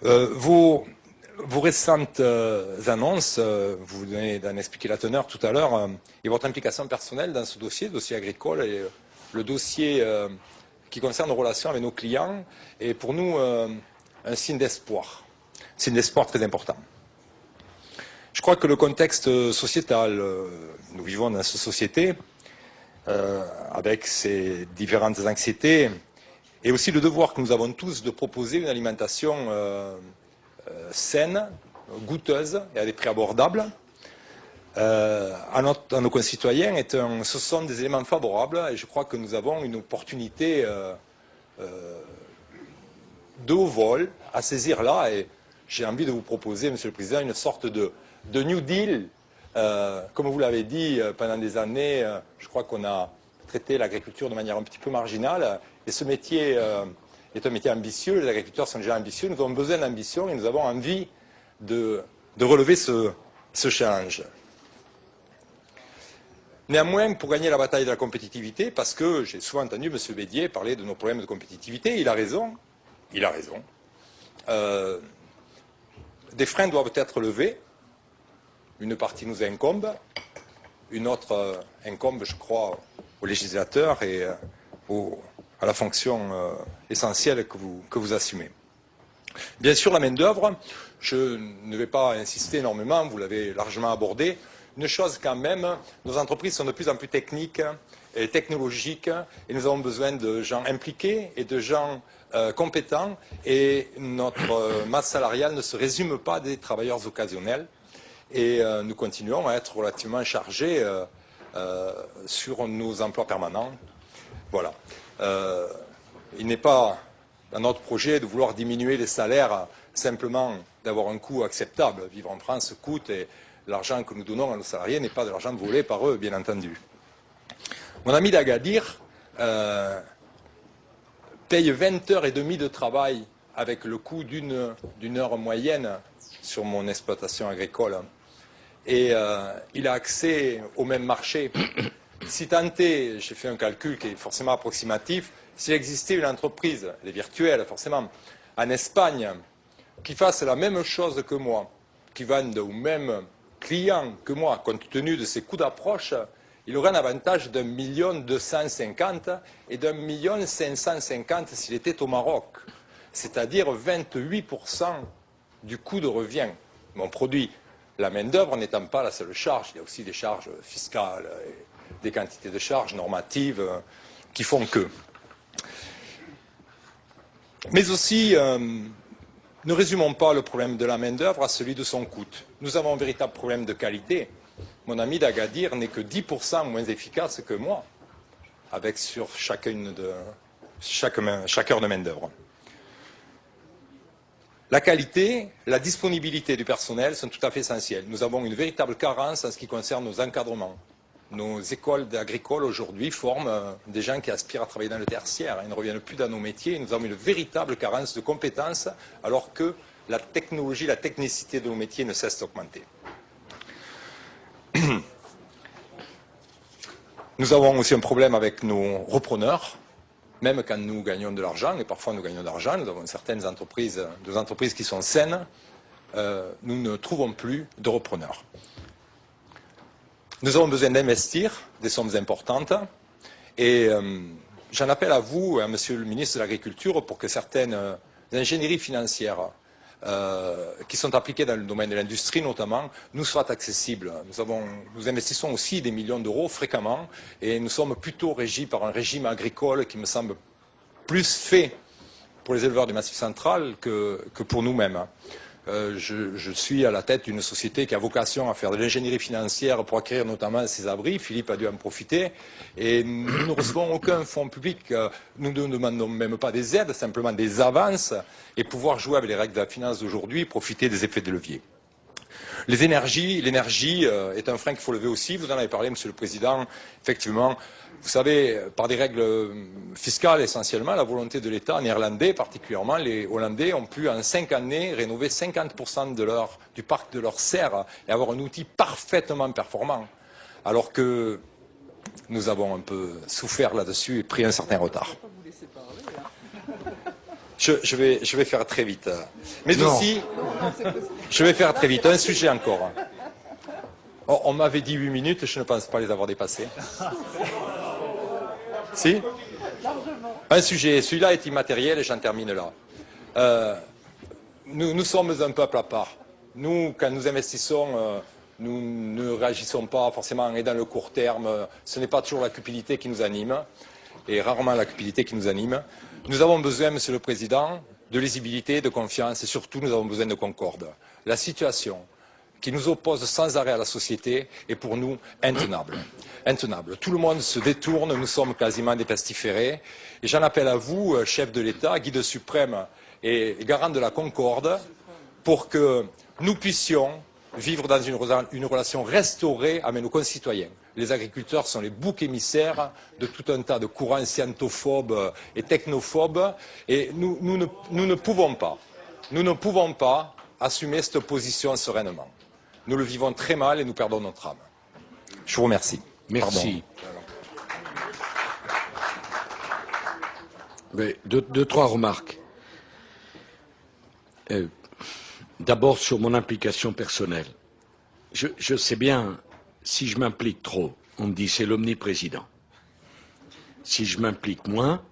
Vos récentes annonces, vous venez d'en expliquer la teneur tout à l'heure, et votre implication personnelle dans ce dossier agricole, et le dossier qui concerne nos relations avec nos clients, est pour nous un signe d'espoir très important. Je crois que le contexte sociétal, nous vivons dans cette société, avec ses différentes anxiétés, et aussi le devoir que nous avons tous de proposer une alimentation saine, goûteuse et à des prix abordables à nos concitoyens, ce sont des éléments favorables et je crois que nous avons une opportunité de haut vol à saisir là et j'ai envie de vous proposer, Monsieur le Président, une sorte de New Deal. Comme vous l'avez dit, pendant des années, je crois qu'on a traité l'agriculture de manière un petit peu marginale et ce métier est un métier ambitieux, les agriculteurs sont déjà ambitieux, nous avons besoin d'ambition et nous avons envie de relever ce challenge. Néanmoins, pour gagner la bataille de la compétitivité, parce que j'ai souvent entendu M. Bédier parler de nos problèmes de compétitivité, il a raison, des freins doivent être levés, une partie nous incombe, une autre incombe, je crois, aux législateurs et à la fonction essentielle que vous assumez. Bien sûr, la main-d'œuvre, je ne vais pas insister énormément, vous l'avez largement abordé. Une chose quand même, nos entreprises sont de plus en plus techniques et technologiques et nous avons besoin de gens impliqués et de gens compétents et notre masse salariale ne se résume pas à des travailleurs occasionnels et nous continuons à être relativement chargés sur nos emplois permanents. Voilà. Il n'est pas dans notre projet de vouloir diminuer les salaires simplement d'avoir un coût acceptable. Vivre en France coûte et l'argent que nous donnons à nos salariés n'est pas de l'argent volé par eux, bien entendu. Mon ami d'Agadir paye 20 heures et demie de travail avec le coût d'une heure moyenne sur mon exploitation agricole. Et il a accès au même marché. Si tant est, j'ai fait un calcul qui est forcément approximatif, s'il existait une entreprise, elle est virtuelle forcément, en Espagne, qui fasse la même chose que moi, qui vende au même client que moi, compte tenu de ses coûts d'approche, il aurait un avantage d'1 250 000 et d'1 550 000 s'il était au Maroc, c'est-à-dire 28% du coût de revient. Mon produit, la main-d'œuvre n'étant pas la seule charge, il y a aussi des charges fiscales, et des quantités de charges normatives qui font que. Mais aussi, ne résumons pas le problème de la main-d'œuvre à celui de son coût. Nous avons un véritable problème de qualité. Mon ami d'Agadir n'est que 10% moins efficace que moi, avec sur chaque heure de main-d'œuvre. La qualité, la disponibilité du personnel sont tout à fait essentielles. Nous avons une véritable carence en ce qui concerne nos encadrements. Nos écoles agricoles aujourd'hui forment des gens qui aspirent à travailler dans le tertiaire. Ils ne reviennent plus dans nos métiers. Nous avons une véritable carence de compétences alors que la technologie, la technicité de nos métiers ne cesse d'augmenter. Nous avons aussi un problème avec nos repreneurs. Même quand nous gagnons de l'argent, et parfois nous gagnons de l'argent, nous avons certaines entreprises, des entreprises qui sont saines, nous ne trouvons plus de repreneurs. Nous avons besoin d'investir des sommes importantes et j'en appelle à vous, à Monsieur le ministre de l'Agriculture, pour que certaines ingénieries financières qui sont appliquées dans le domaine de l'industrie notamment, nous soient accessibles. Nous investissons aussi des millions d'euros fréquemment et nous sommes plutôt régis par un régime agricole qui me semble plus fait pour les éleveurs du Massif central que pour nous-mêmes. Je suis à la tête d'une société qui a vocation à faire de l'ingénierie financière pour acquérir notamment ces abris. Philippe a dû en profiter. Et nous ne recevons aucun fonds public. Nous ne demandons même pas des aides, simplement des avances et pouvoir jouer avec les règles de la finance d'aujourd'hui, profiter des effets de levier. L'énergie est un frein qu'il faut lever aussi. Vous en avez parlé, Monsieur le Président. Effectivement, vous savez, par des règles fiscales essentiellement, la volonté de l'État néerlandais, particulièrement les Hollandais, ont pu en 5 années rénover 50% du parc de leurs serres et avoir un outil parfaitement performant. Alors que nous avons un peu souffert là-dessus et pris un certain retard. Je vais faire très vite. Mais non. Aussi, je vais faire très vite. Un sujet encore. Oh, on m'avait dit 8 minutes, je ne pense pas les avoir dépassées. Si ? Un sujet, celui-là est immatériel et j'en termine là. Nous sommes un peuple à part. Nous, quand nous investissons, nous ne réagissons pas forcément et dans le court terme. Ce n'est pas toujours la cupidité qui nous anime, et rarement la cupidité qui nous anime. Nous avons besoin, Monsieur le Président, de lisibilité, de confiance et surtout nous avons besoin de concorde. La situation qui nous oppose sans arrêt à la société est pour nous intenable. Intenable. Tout le monde se détourne, nous sommes quasiment des pestiférés. Et j'en appelle à vous, chef de l'État, guide suprême et garant de la concorde, pour que nous puissions vivre dans une relation restaurée avec nos concitoyens. Les agriculteurs sont les boucs émissaires de tout un tas de courants scientophobes et technophobes. Et nous ne pouvons pas assumer cette position sereinement. Nous le vivons très mal et nous perdons notre âme. Je vous remercie. Merci. Mais deux, trois remarques. D'abord sur mon implication personnelle. Je sais bien, si je m'implique trop, on me dit c'est l'omniprésident. Si je m'implique moins,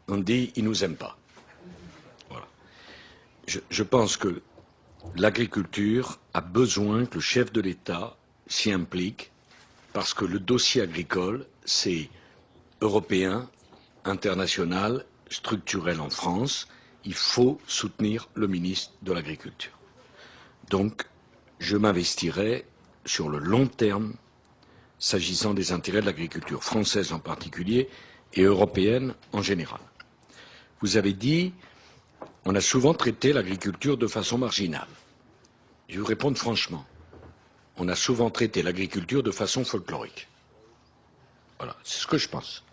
on me dit il nous aime pas. Voilà. Je pense que l'agriculture a besoin que le chef de l'État s'y implique parce que le dossier agricole, c'est européen, international, structurel en France. Il faut soutenir le ministre de l'Agriculture. Donc, je m'investirai sur le long terme s'agissant des intérêts de l'agriculture française en particulier et européenne en général. Vous avez dit, on a souvent traité l'agriculture de façon marginale. Je vais vous répondre franchement. On a souvent traité l'agriculture de façon folklorique. Voilà, c'est ce que je pense.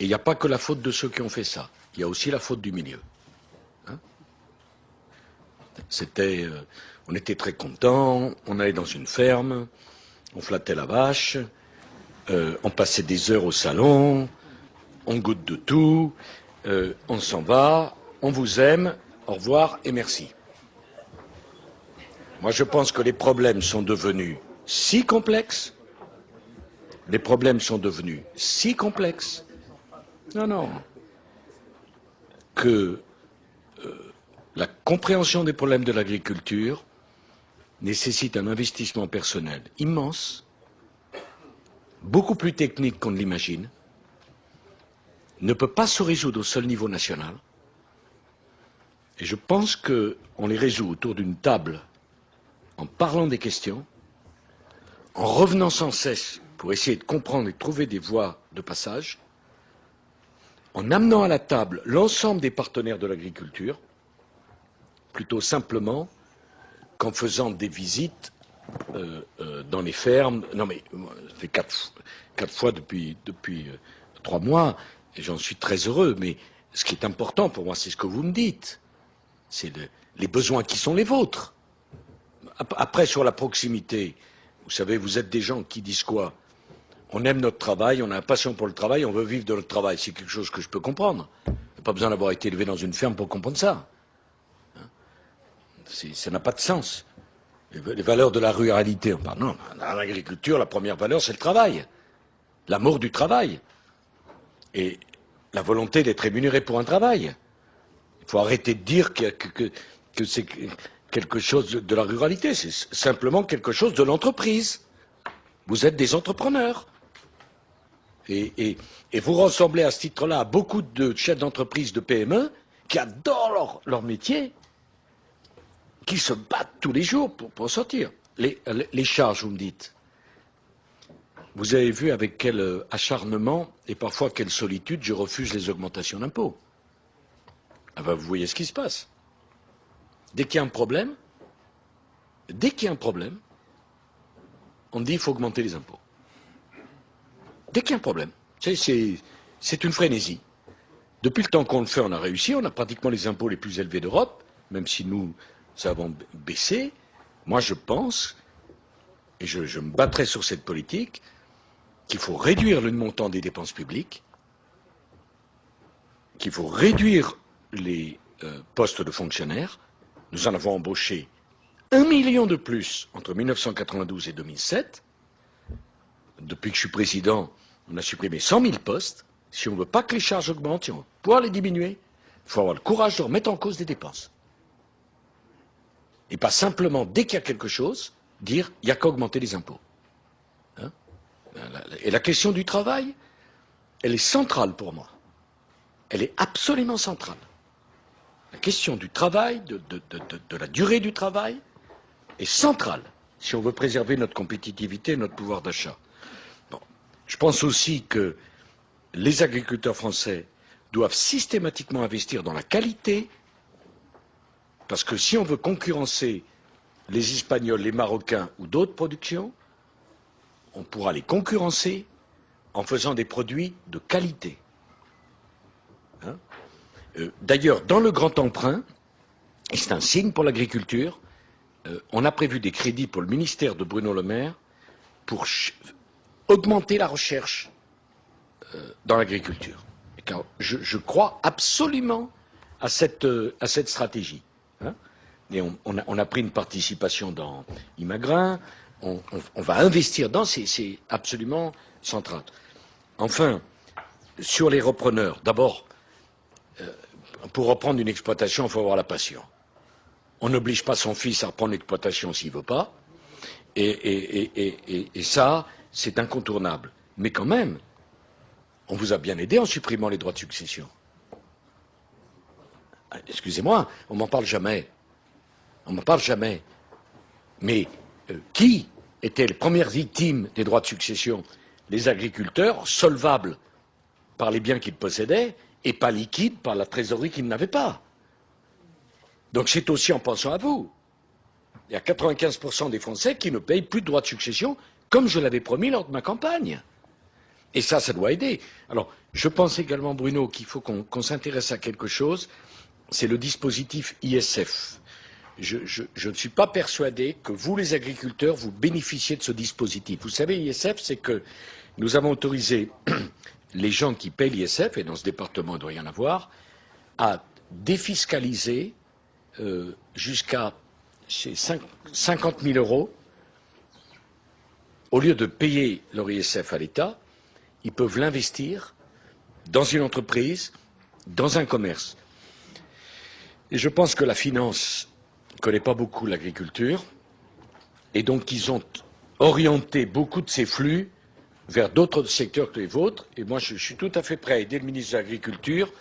Et il n'y a pas que la faute de ceux qui ont fait ça. Il y a aussi la faute du milieu. Hein ? On était très contents, on allait dans une ferme, on flattait la vache, on passait des heures au salon, on goûte de tout, on s'en va, on vous aime, au revoir et merci. Moi, je pense que les problèmes sont devenus si complexes, non, que la compréhension des problèmes de l'agriculture nécessite un investissement personnel immense, beaucoup plus technique qu'on ne l'imagine, ne peut pas se résoudre au seul niveau national. Et je pense qu'on les résout autour d'une table, en parlant des questions, en revenant sans cesse pour essayer de comprendre et de trouver des voies de passage, en amenant à la table l'ensemble des partenaires de l'agriculture, plutôt simplement qu'en faisant des visites dans les fermes. Non mais, ça fait quatre fois depuis 3 mois, et j'en suis très heureux, mais ce qui est important pour moi, c'est ce que vous me dites. C'est les besoins qui sont les vôtres. Après, sur la proximité, vous savez, vous êtes des gens qui disent quoi? On aime notre travail, on a une passion pour le travail, on veut vivre de notre travail. C'est quelque chose que je peux comprendre. Il n'y a pas besoin d'avoir été élevé dans une ferme pour comprendre ça. Ça n'a pas de sens. Les valeurs de la ruralité, on parle. Non, dans l'agriculture, la première valeur, c'est le travail. L'amour du travail. Et la volonté d'être rémunéré pour un travail. Il faut arrêter de dire que c'est quelque chose de la ruralité. C'est simplement quelque chose de l'entreprise. Vous êtes des entrepreneurs. Et vous ressemblez à ce titre-là à beaucoup de chefs d'entreprise, de PME, qui adorent leur métier, qui se battent tous les jours pour sortir. Les charges, vous me dites. Vous avez vu avec quel acharnement et parfois quelle solitude je refuse les augmentations d'impôts. Ah ben, vous voyez ce qui se passe. Dès qu'il y a un problème, on me dit qu'il faut augmenter les impôts. Dès qu'il y a un problème. C'est une frénésie. Depuis le temps qu'on le fait, on a réussi. On a pratiquement les impôts les plus élevés d'Europe, même si nous avons baissé. Moi, je pense, et je me battrai sur cette politique, qu'il faut réduire le montant des dépenses publiques, qu'il faut réduire les postes de fonctionnaires. Nous en avons embauché 1 million de plus entre 1992 et 2007. Depuis que je suis président, on a supprimé 100 000 postes. Si on ne veut pas que les charges augmentent, si on veut pouvoir les diminuer, il faut avoir le courage de remettre en cause des dépenses. Et pas simplement, dès qu'il y a quelque chose, dire il n'y a qu'à augmenter les impôts. Hein? Et la question du travail, elle est centrale pour moi. Elle est absolument centrale. La question du travail, de la durée du travail, est centrale si on veut préserver notre compétitivité et notre pouvoir d'achat. Bon. Je pense aussi que les agriculteurs français doivent systématiquement investir dans la qualité, parce que si on veut concurrencer les Espagnols, les Marocains ou d'autres productions, on pourra les concurrencer en faisant des produits de qualité. Hein? D'ailleurs, dans le grand emprunt, et c'est un signe pour l'agriculture, on a prévu des crédits pour le ministère de Bruno Le Maire pour augmenter la recherche dans l'agriculture. Car je crois absolument à cette stratégie. Hein. Et on a pris une participation dans Imagrin, on va investir dans, c'est absolument central. Enfin, sur les repreneurs, d'abord, pour reprendre une exploitation, il faut avoir la passion. On n'oblige pas son fils à reprendre l'exploitation s'il ne veut pas, et ça, c'est incontournable. Mais quand même, on vous a bien aidé en supprimant les droits de succession. Excusez-moi, on m'en parle jamais. On m'en parle jamais. Mais qui étaient les premières victimes des droits de succession? Les agriculteurs solvables par les biens qu'ils possédaient et pas liquides par la trésorerie qu'ils n'avaient pas. Donc c'est aussi en pensant à vous. Il y a 95% des Français qui ne payent plus de droits de succession, comme je l'avais promis lors de ma campagne. Et ça doit aider. Alors, je pense également, Bruno, qu'il faut qu'on s'intéresse à quelque chose, c'est le dispositif ISF. Je ne suis pas persuadé que vous, les agriculteurs, vous bénéficiez de ce dispositif. Vous savez, l'ISF, c'est que nous avons autorisé les gens qui paient l'ISF, et dans ce département il doit y en avoir, à défiscaliser jusqu'à 50 000 euros. Au lieu de payer leur ISF à l'État, ils peuvent l'investir dans une entreprise, dans un commerce. Et je pense que la finance ne connaît pas beaucoup l'agriculture, et donc ils ont orienté beaucoup de ces flux vers d'autres secteurs que les vôtres, et moi je suis tout à fait prêt à aider le ministre de l'Agriculture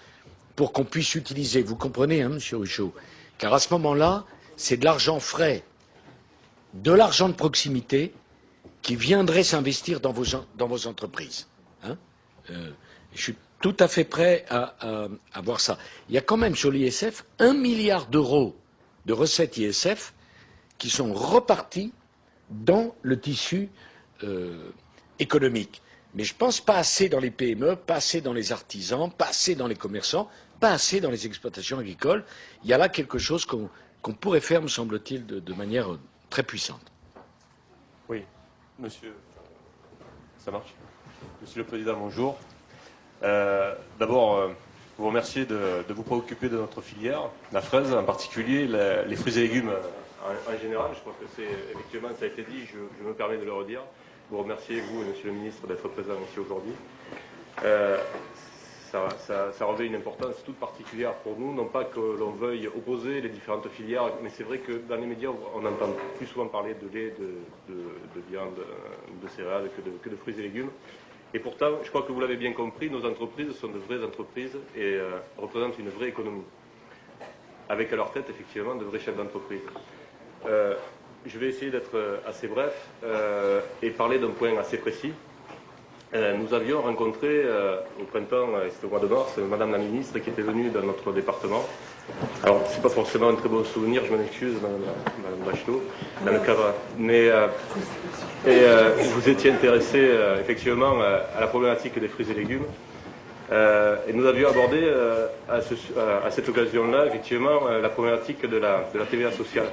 pour qu'on puisse utiliser, vous comprenez, hein, monsieur Ruchot, car à ce moment-là, c'est de l'argent frais, de l'argent de proximité qui viendrait s'investir dans vos entreprises. Hein. Je suis tout à fait prêt à voir ça. Il y a quand même sur l'ISF 1 milliard d'euros de recettes ISF qui sont repartis dans le tissu économique. Mais je ne pense pas assez dans les PME, pas assez dans les artisans, pas assez dans les commerçants, pas assez dans les exploitations agricoles. Il y a là quelque chose qu'on pourrait faire, me semble-t-il, de manière très puissante. Oui, monsieur. Ça marche? Monsieur le Président, bonjour. D'abord, vous remercier de vous préoccuper de notre filière, la fraise en particulier, les fruits et légumes en général. Je crois que c'est effectivement, ça a été dit, je me permets de le redire. Vous remercier, vous et Monsieur le Ministre, d'être présent ici aujourd'hui. Ça revêt une importance toute particulière pour nous, non pas que l'on veuille opposer les différentes filières, mais c'est vrai que dans les médias, on entend plus souvent parler de lait, de viande, de céréales que de fruits et légumes. Et pourtant, je crois que vous l'avez bien compris, nos entreprises sont de vraies entreprises et représentent une vraie économie, avec à leur tête, effectivement, de vrais chefs d'entreprise. Je vais essayer d'être assez bref et parler d'un point assez précis. Nous avions rencontré au printemps, c'était au mois de mars, Madame la Ministre qui était venue dans notre département. Alors, ce n'est pas forcément un très bon souvenir, je m'en excuse, Madame Bachelot, dans le cadre. Mais vous étiez intéressé effectivement à la problématique des fruits et légumes. Et nous avions abordé à cette occasion-là, effectivement, la problématique de la TVA sociale.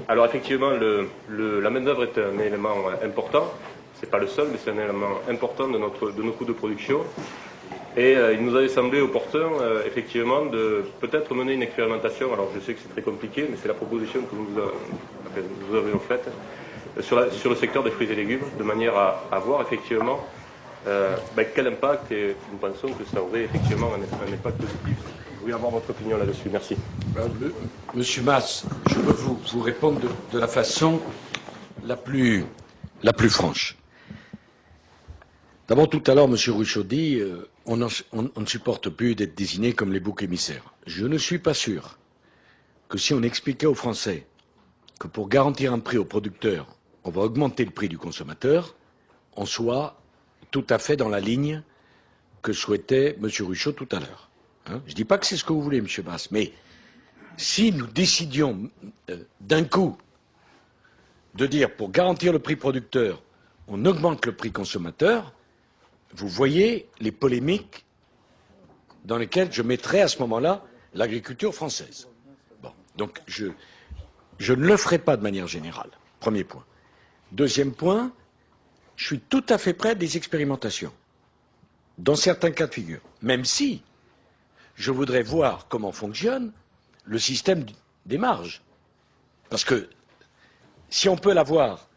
Alors, effectivement, la main-d'œuvre est un élément important. Ce n'est pas le seul, mais c'est un élément important de nos coûts de production. Et il nous avait semblé opportun, effectivement, de peut-être mener une expérimentation. Alors, je sais que c'est très compliqué, mais c'est la proposition que nous avions faite sur le secteur des fruits et légumes, de manière à voir, effectivement, quel impact, et nous pensons que ça aurait, effectivement, un impact positif. Je voulais avoir votre opinion là-dessus. Merci. Monsieur Mas, je veux vous répondre de la façon la plus franche. D'abord, tout à l'heure, M. Ruchot dit on ne supporte plus d'être désigné comme les boucs émissaires. Je ne suis pas sûr que si on expliquait aux Français que pour garantir un prix aux producteurs, on va augmenter le prix du consommateur, on soit tout à fait dans la ligne que souhaitait M. Ruchot tout à l'heure. Hein, je ne dis pas que c'est ce que vous voulez, M. Bass, mais si nous décidions d'un coup de dire pour garantir le prix producteur, on augmente le prix consommateur, vous voyez les polémiques dans lesquelles je mettrais à ce moment-là l'agriculture française. Bon, donc je ne le ferai pas de manière générale. Premier point. Deuxième point, je suis tout à fait prêt à des expérimentations, dans certains cas de figure, même si je voudrais voir comment fonctionne le système des marges. Parce que si on peut l'avoir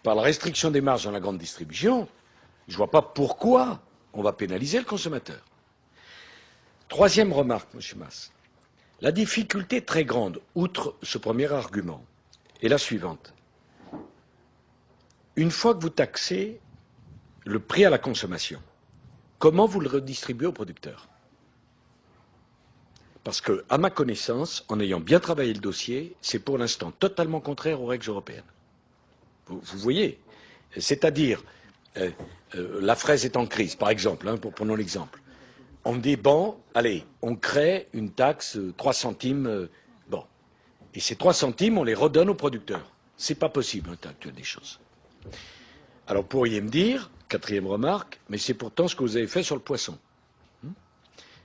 par la restriction des marges dans la grande distribution, je ne vois pas pourquoi on va pénaliser le consommateur. Troisième remarque, M. Mas. La difficulté très grande, outre ce premier argument, est la suivante. Une fois que vous taxez le prix à la consommation, comment vous le redistribuez aux producteurs? Parce que, à ma connaissance, en ayant bien travaillé le dossier, c'est pour l'instant totalement contraire aux règles européennes. Vous voyez? C'est-à-dire, la fraise est en crise, par exemple, hein, prenons l'exemple. On dit, bon, allez, on crée une taxe 3 centimes, bon. Et ces 3 centimes, on les redonne aux producteurs. C'est pas possible, en l'état actuel des choses. Alors, vous pourriez me dire, quatrième remarque, mais c'est pourtant ce que vous avez fait sur le poisson.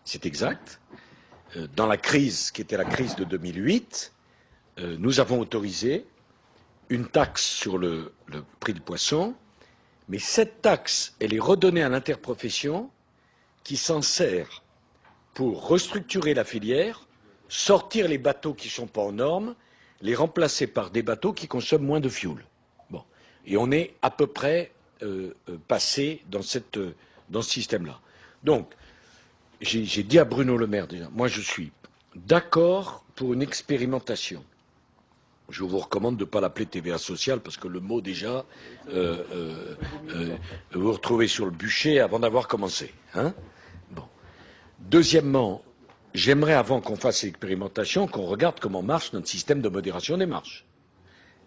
C'est exact. Dans la crise, qui était la crise de 2008, nous avons autorisé une taxe sur le prix du poisson, mais cette taxe, elle est redonnée à l'interprofession qui s'en sert pour restructurer la filière, sortir les bateaux qui ne sont pas aux normes, les remplacer par des bateaux qui consomment moins de fioul. Bon. Et on est à peu près passé dans ce système-là. Donc, j'ai dit à Bruno Le Maire déjà, moi je suis d'accord pour une expérimentation. Je vous recommande de ne pas l'appeler TVA sociale parce que le mot déjà, vous vous retrouvez sur le bûcher avant d'avoir commencé. Hein, bon. Deuxièmement, j'aimerais avant qu'on fasse l'expérimentation qu'on regarde comment marche notre système de modération des marges.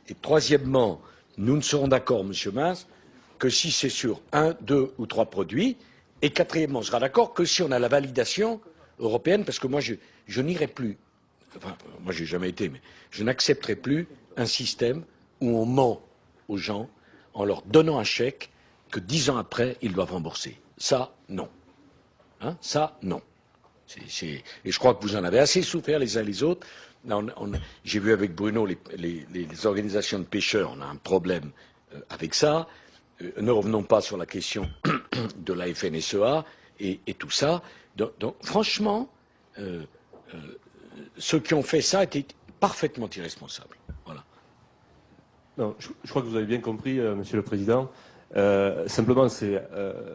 Et troisièmement, nous ne serons d'accord, Monsieur Mas, que si c'est sur 1, 2 ou 3 produits. Et quatrièmement, on sera d'accord que si on a la validation européenne, parce que moi je n'irai plus, enfin moi j'ai jamais été, mais je n'accepterai plus un système où on ment aux gens en leur donnant un chèque que 10 ans après ils doivent rembourser. Ça, non. Hein, ça, non. Et je crois que vous en avez assez souffert les uns les autres. J'ai vu avec Bruno les organisations de pêcheurs, on a un problème avec ça. Ne revenons pas sur la question de la FNSEA et tout ça. Donc, franchement, ceux qui ont fait ça étaient parfaitement irresponsables. Voilà. Non, je crois que vous avez bien compris, Monsieur le Président. Simplement,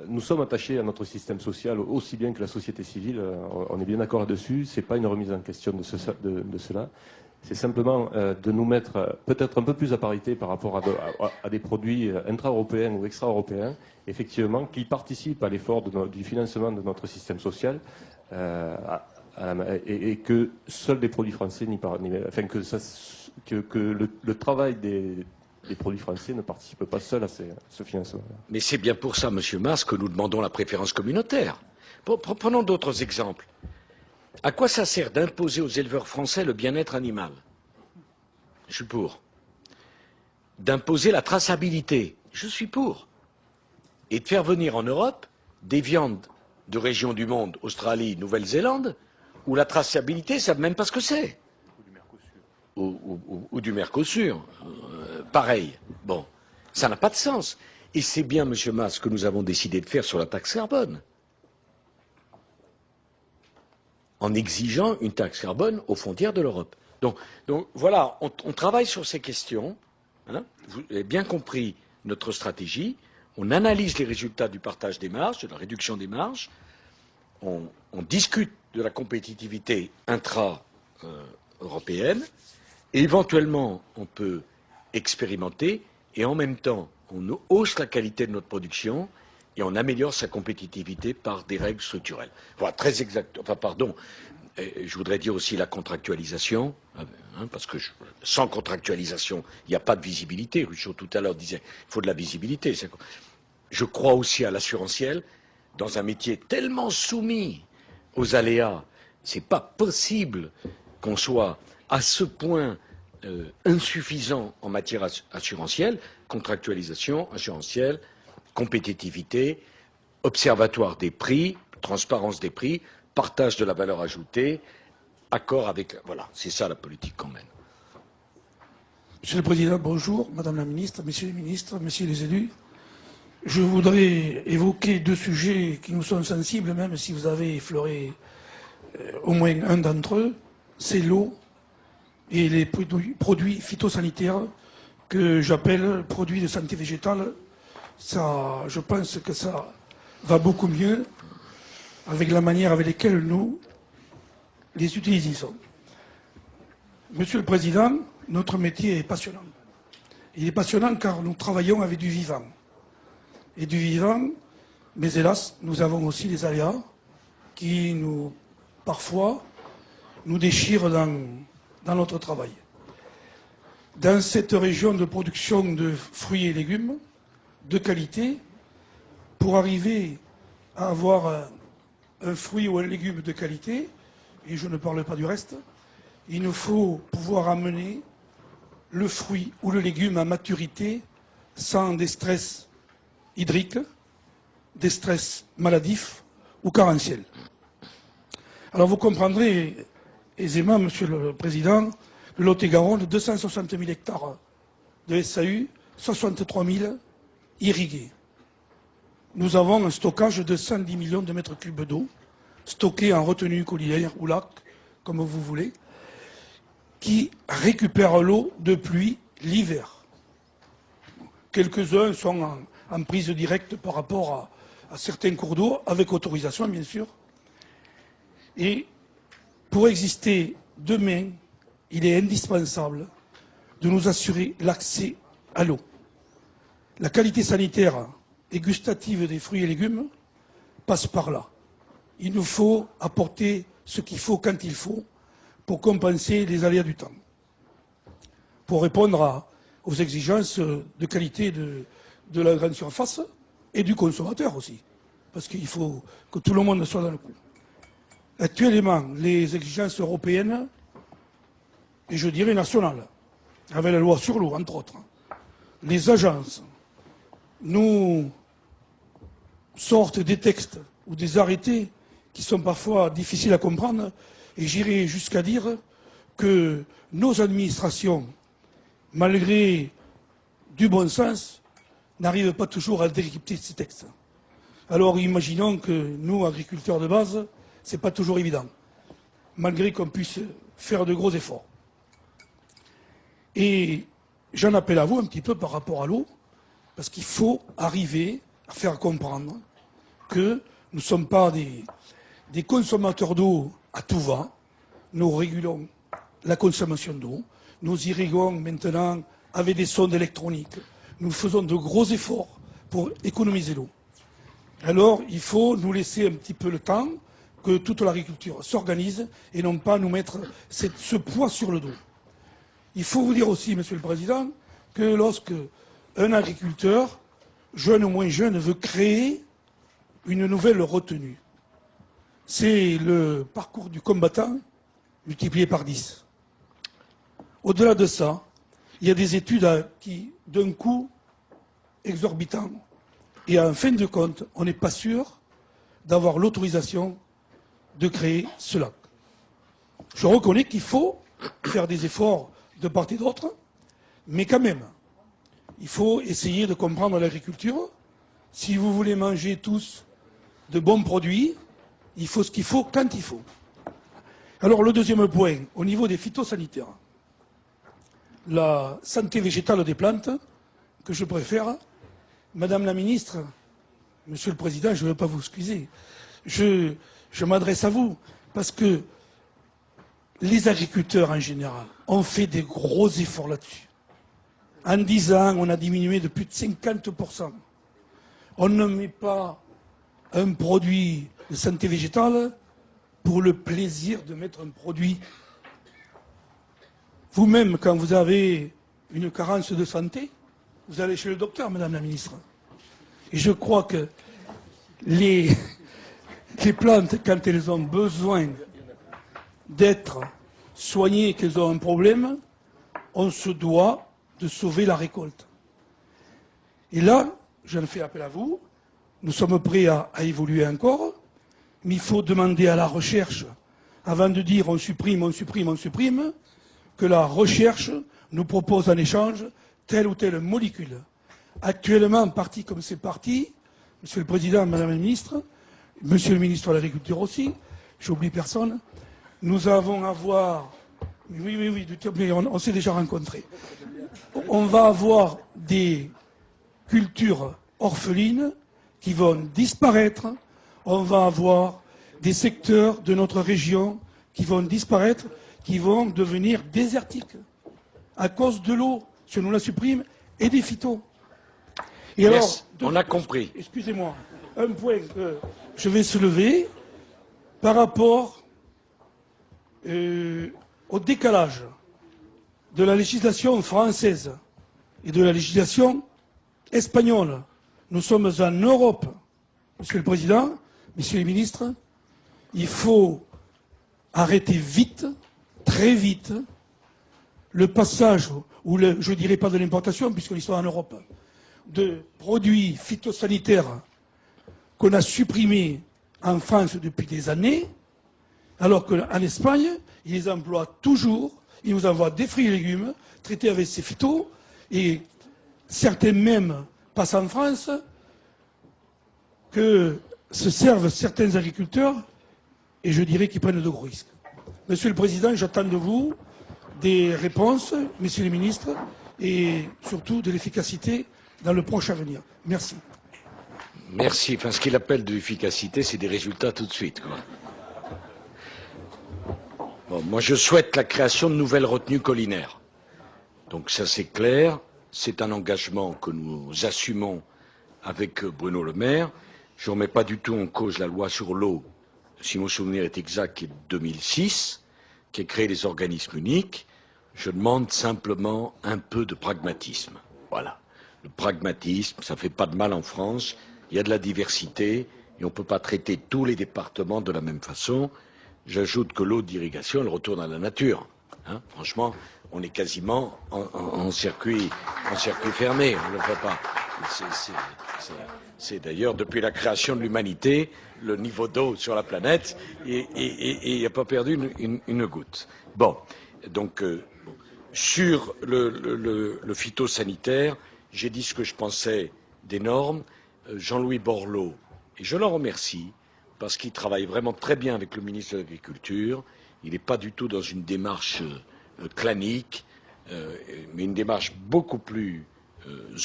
nous sommes attachés à notre système social aussi bien que la société civile. On est bien d'accord là-dessus. Ce n'est pas une remise en question de cela. C'est simplement de nous mettre peut-être un peu plus à parité par rapport à des produits intra-européens ou extra-européens, effectivement, qui participent à l'effort du financement de notre système social. Et que seuls les produits français enfin que le travail des produits français ne participent pas seuls à ce financement. Mais c'est bien pour ça, Monsieur Mas, que nous demandons la préférence communautaire. Prenons d'autres exemples. À quoi ça sert d'imposer aux éleveurs français le bien-être animal? Je suis pour. D'imposer la traçabilité? Je suis pour. Et de faire venir en Europe des viandes de régions du monde, Australie, Nouvelle-Zélande, où la traçabilité, ils ne savent même pas ce que c'est. Ou du Mercosur. Pareil. Bon, ça n'a pas de sens. Et c'est bien, Monsieur Mas, ce que nous avons décidé de faire sur la taxe carbone. En exigeant une taxe carbone aux frontières de l'Europe. Donc voilà, on travaille sur ces questions. Hein, vous avez bien compris notre stratégie. On analyse les résultats du partage des marges, de la réduction des marges. On discute de la compétitivité intra-européenne. Et éventuellement, on peut expérimenter et en même temps, on hausse la qualité de notre production et on améliore sa compétitivité par des règles structurelles. Voilà, très exact. Enfin, pardon. Je voudrais dire aussi la contractualisation, hein, parce que sans contractualisation, il n'y a pas de visibilité. Ruchot tout à l'heure disait il faut de la visibilité. Je crois aussi à l'assurantiel dans un métier tellement soumis aux aléas. C'est pas possible qu'on soit à ce point insuffisant en matière assurantielle, contractualisation, assurantielle, compétitivité, observatoire des prix, transparence des prix, partage de la valeur ajoutée, accord avec... Voilà, c'est ça la politique qu'on mène. Monsieur le Président, bonjour. Madame la Ministre, Messieurs les Ministres, Messieurs les élus. Je voudrais évoquer deux sujets qui nous sont sensibles, même si vous avez effleuré au moins un d'entre eux. C'est l'eau et les produits phytosanitaires que j'appelle produits de santé végétale. Ça, je pense que ça va beaucoup mieux avec la manière avec laquelle nous les utilisons. Monsieur le Président, notre métier est passionnant. Il est passionnant car nous travaillons avec du vivant. Et du vivant, mais hélas, nous avons aussi des aléas qui parfois, nous déchirent dans notre travail. Dans cette région de production de fruits et légumes de qualité, pour arriver à avoir un fruit ou un légume de qualité, et je ne parle pas du reste, il nous faut pouvoir amener le fruit ou le légume à maturité sans des stress hydriques, des stress maladifs ou carentiels. Alors vous comprendrez aisément, Monsieur le Président, le Lot-et-Garonne, 260 000 hectares de SAU, 63 000 irrigués. Nous avons un stockage de 110 millions de mètres cubes d'eau, stockés en retenue collinaire ou lac, comme vous voulez, qui récupèrent l'eau de pluie l'hiver. Quelques-uns sont en prise directe par rapport à certains cours d'eau, avec autorisation bien sûr. Et pour exister demain, il est indispensable de nous assurer l'accès à l'eau. La qualité sanitaire et gustative des fruits et légumes passe par là. Il nous faut apporter ce qu'il faut quand il faut pour compenser les aléas du temps, pour répondre aux exigences de qualité de la grande surface et du consommateur aussi, parce qu'il faut que tout le monde soit dans le coup. Actuellement, les exigences européennes, et je dirais nationales, avec la loi sur l'eau, entre autres, les agences nous sortent des textes ou des arrêtés qui sont parfois difficiles à comprendre, et j'irai jusqu'à dire que nos administrations, malgré du bon sens, n'arrivent pas toujours à décrypter ces textes. Alors imaginons que nous, agriculteurs de base, ce n'est pas toujours évident, malgré qu'on puisse faire de gros efforts. Et j'en appelle à vous un petit peu par rapport à l'eau, parce qu'il faut arriver à faire comprendre que nous ne sommes pas des consommateurs d'eau à tout va. Nous régulons la consommation d'eau. Nous irriguons maintenant avec des sondes électroniques. Nous faisons de gros efforts pour économiser l'eau. Alors, il faut nous laisser un petit peu le temps que toute l'agriculture s'organise et non pas nous mettre ce poids sur le dos. Il faut vous dire aussi, Monsieur le Président, que lorsque un agriculteur, jeune ou moins jeune, veut créer une nouvelle retenue, c'est le parcours du combattant multiplié par 10. Au-delà de ça, il y a des études qui, d'un coût exorbitant, et en fin de compte, on n'est pas sûr d'avoir l'autorisation de créer ce lac. Je reconnais qu'il faut faire des efforts de part et d'autre, mais quand même, il faut essayer de comprendre l'agriculture. Si vous voulez manger tous de bons produits, il faut ce qu'il faut quand il faut. Alors le deuxième point, au niveau des phytosanitaires, la santé végétale des plantes, que je préfère, Madame la Ministre, Monsieur le Président, je ne veux pas vous excuser, je m'adresse à vous, parce que les agriculteurs en général ont fait des gros efforts là-dessus. En 10 ans, on a diminué de plus de 50%. On ne met pas un produit de santé végétale pour le plaisir de mettre un produit. Vous-même, quand vous avez une carence de santé, vous allez chez le docteur, Madame la Ministre. Et je crois que les plantes, quand elles ont besoin d'être soignées, qu'elles ont un problème, on se doit de sauver la récolte. Et là, j'en fais appel à vous. Nous sommes prêts à évoluer encore, mais il faut demander à la recherche, avant de dire on supprime, que la recherche nous propose en échange telle ou telle molécule. Actuellement, parti comme c'est parti, Monsieur le Président, Madame la Ministre, Monsieur le Ministre de l'Agriculture aussi, j'oublie personne, nous avons à voir, oui, on s'est déjà rencontrés, on va avoir des cultures orphelines qui vont disparaître, on va avoir des secteurs de notre région qui vont disparaître, qui vont devenir désertiques à cause de l'eau, si on nous la supprime, et des phytos. Et yes, alors, on a compris. Excusez-moi, un point que je vais soulever par rapport au décalage de la législation française et de la législation espagnole. Nous sommes en Europe, Monsieur le Président, Messieurs les ministres, il faut arrêter vite, très vite, le passage, ou je ne dirais pas de l'importation, puisqu'ils sont en Europe, de produits phytosanitaires qu'on a supprimés en France depuis des années, alors qu'en Espagne, ils les emploient toujours, ils nous envoient des fruits et légumes traités avec ces phytos, et certains même passent en France, que se servent certains agriculteurs, et je dirais qu'ils prennent de gros risques. Monsieur le Président, j'attends de vous des réponses, Messieurs les ministres, et surtout de l'efficacité dans le proche avenir. Merci. Merci. Enfin, ce qu'il appelle de l'efficacité, c'est des résultats tout de suite, quoi. Bon, moi, je souhaite la création de nouvelles retenues collinaires. Donc ça, c'est clair. C'est un engagement que nous assumons avec Bruno Le Maire. Je ne remets pas du tout en cause la loi sur l'eau, si mon souvenir est exact, qui est de 2006, qui a créé les organismes uniques. Je demande simplement un peu de pragmatisme. Voilà. Le pragmatisme, ça ne fait pas de mal en France. Il y a de la diversité et on ne peut pas traiter tous les départements de la même façon. J'ajoute que l'eau d'irrigation, elle retourne à la nature. Hein, franchement, on est quasiment en circuit fermé. On ne le fait pas. C'est d'ailleurs, depuis la création de l'humanité, le niveau d'eau sur la planète, et il n'y a pas perdu une goutte. Bon, donc, sur le phytosanitaire, j'ai dit ce que je pensais des normes. Jean-Louis Borloo, et je l'en remercie, parce qu'il travaille vraiment très bien avec le ministre de l'Agriculture. Il n'est pas du tout dans une démarche clanique, mais une démarche beaucoup plus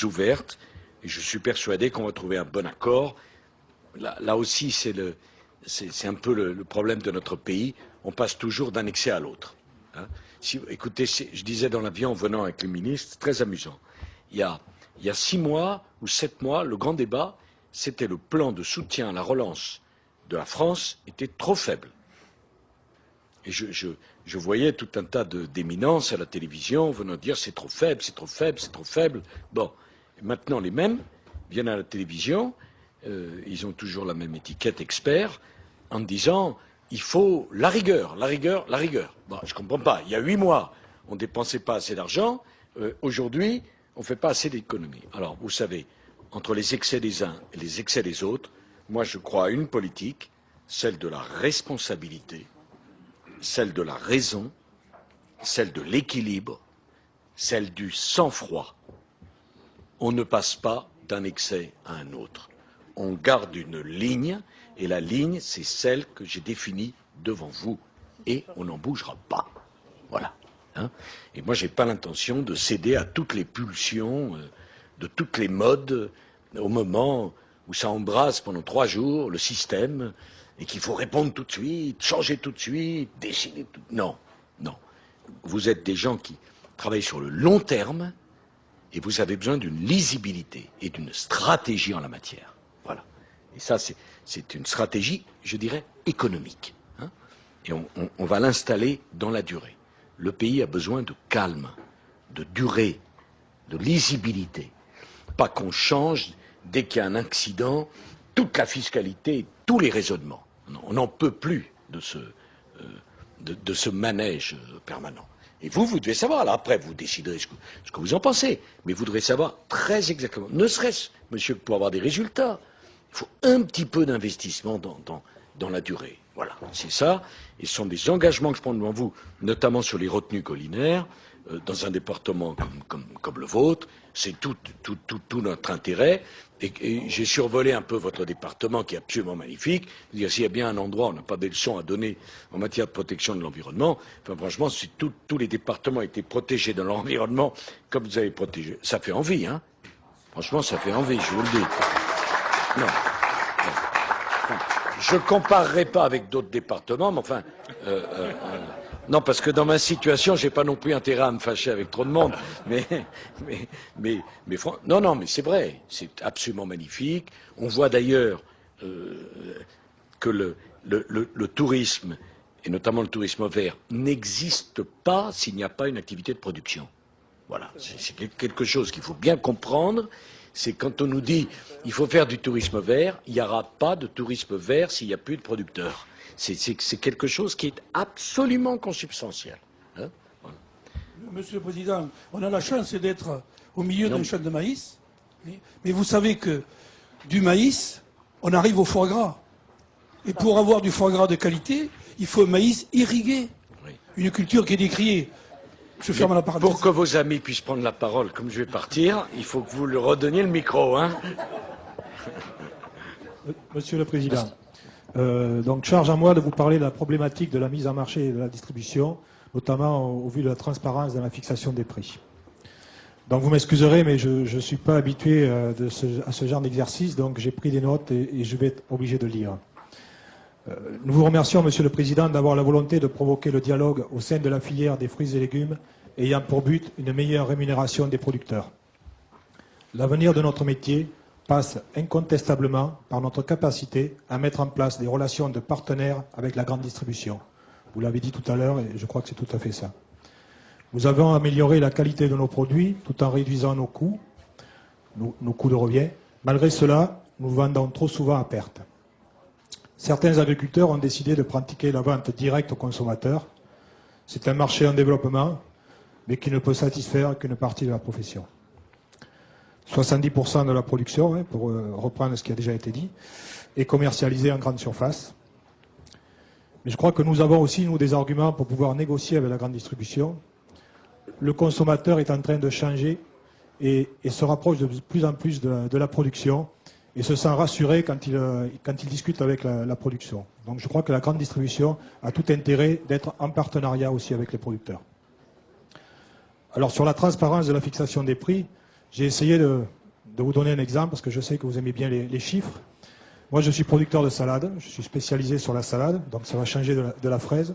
ouverte. Et je suis persuadé qu'on va trouver un bon accord. Là aussi, c'est un peu le problème de notre pays. On passe toujours d'un excès à l'autre. Hein. Écoutez, je disais dans l'avion en venant avec le ministre, c'est très amusant. Il y a 6 mois ou 7 mois, le grand débat, c'était le plan de soutien à la relance de la France était trop faible. Et je voyais tout un tas d'éminences à la télévision venant dire c'est trop faible, c'est trop faible, c'est trop faible. Bon, et maintenant les mêmes viennent à la télévision, ils ont toujours la même étiquette expert, en disant il faut la rigueur, la rigueur, la rigueur. Bon, je ne comprends pas. Il y a 8 mois, on ne dépensait pas assez d'argent. Aujourd'hui, on ne fait pas assez d'économies. Alors, vous savez, entre les excès des uns et les excès des autres, moi je crois à une politique, celle de la responsabilité, celle de la raison, celle de l'équilibre, celle du sang-froid. On ne passe pas d'un excès à un autre. On garde une ligne, et la ligne, c'est celle que j'ai définie devant vous. Et on n'en bougera pas. Voilà. Hein. Et moi, je n'ai pas l'intention de céder à toutes les pulsions, de toutes les modes, au moment où ça embrase pendant 3 jours le système, et qu'il faut répondre tout de suite, changer tout de suite, décider tout. Non, non. Vous êtes des gens qui travaillent sur le long terme, et vous avez besoin d'une lisibilité et d'une stratégie en la matière. Voilà. Et ça, c'est une stratégie, je dirais, économique. Hein. Et on va l'installer dans la durée. Le pays a besoin de calme, de durée, de lisibilité. Pas qu'on change dès qu'il y a un accident, toute la fiscalité, tous les raisonnements. On n'en peut plus de ce manège permanent. Et vous devez savoir. Alors après, vous déciderez ce que vous en pensez. Mais vous devrez savoir très exactement, ne serait-ce, monsieur, pour avoir des résultats, il faut un petit peu d'investissement dans la durée. Voilà, c'est ça. Et ce sont des engagements que je prends devant vous, notamment sur les retenues collinaires, dans un département comme le vôtre. C'est tout notre intérêt. Et j'ai survolé un peu votre département, qui est absolument magnifique. Dire s'il y a bien un endroit où on n'a pas des leçons à donner en matière de protection de l'environnement, enfin franchement, si tous les départements étaient protégés dans l'environnement comme vous avez protégé, ça fait envie, hein. Franchement, ça fait envie, je vous le dis. Non. Je ne comparerai pas avec d'autres départements, mais enfin, non, parce que dans ma situation, j'ai pas non plus intérêt à me fâcher avec trop de monde. Mais non, mais c'est vrai, c'est absolument magnifique. On voit d'ailleurs que le tourisme, et notamment le tourisme vert, n'existe pas s'il n'y a pas une activité de production. Voilà, c'est quelque chose qu'il faut bien comprendre. C'est quand on nous dit il faut faire du tourisme vert, il n'y aura pas de tourisme vert s'il n'y a plus de producteurs. C'est quelque chose qui est absolument consubstantiel. Hein, voilà. Monsieur le Président, on a la chance d'être au milieu d'un champ de maïs, mais vous savez que du maïs, on arrive au foie gras. Et pour avoir du foie gras de qualité, il faut un maïs irrigué, oui. Une culture qui est décriée. Je ferme la parenthèse. Pour que vos amis puissent prendre la parole, comme je vais partir, il faut que vous leur redonniez le micro. Hein. Monsieur le Président, donc charge à moi de vous parler de la problématique de la mise en marché et de la distribution, notamment au vu de la transparence dans la fixation des prix. Donc vous m'excuserez, mais je ne suis pas habitué à ce genre d'exercice, donc j'ai pris des notes et je vais être obligé de lire. Nous vous remercions, Monsieur le Président, d'avoir la volonté de provoquer le dialogue au sein de la filière des fruits et légumes, ayant pour but une meilleure rémunération des producteurs. L'avenir de notre métier passe incontestablement par notre capacité à mettre en place des relations de partenaires avec la grande distribution. Vous l'avez dit tout à l'heure, et je crois que c'est tout à fait ça. Nous avons amélioré la qualité de nos produits tout en réduisant nos coûts de revient. Malgré cela, nous vendons trop souvent à perte. Certains agriculteurs ont décidé de pratiquer la vente directe aux consommateurs. C'est un marché en développement, mais qui ne peut satisfaire qu'une partie de la profession. 70% de la production, pour reprendre ce qui a déjà été dit, est commercialisée en grande surface. Mais je crois que nous avons aussi, nous, des arguments pour pouvoir négocier avec la grande distribution. Le consommateur est en train de changer et se rapproche de plus en plus de la production et se sent rassuré quand il discute avec la production. Donc je crois que la grande distribution a tout intérêt d'être en partenariat aussi avec les producteurs. Alors sur la transparence de la fixation des prix, j'ai essayé de vous donner un exemple parce que je sais que vous aimez bien les chiffres. Moi je suis producteur de salade, je suis spécialisé sur la salade, donc ça va changer de la fraise.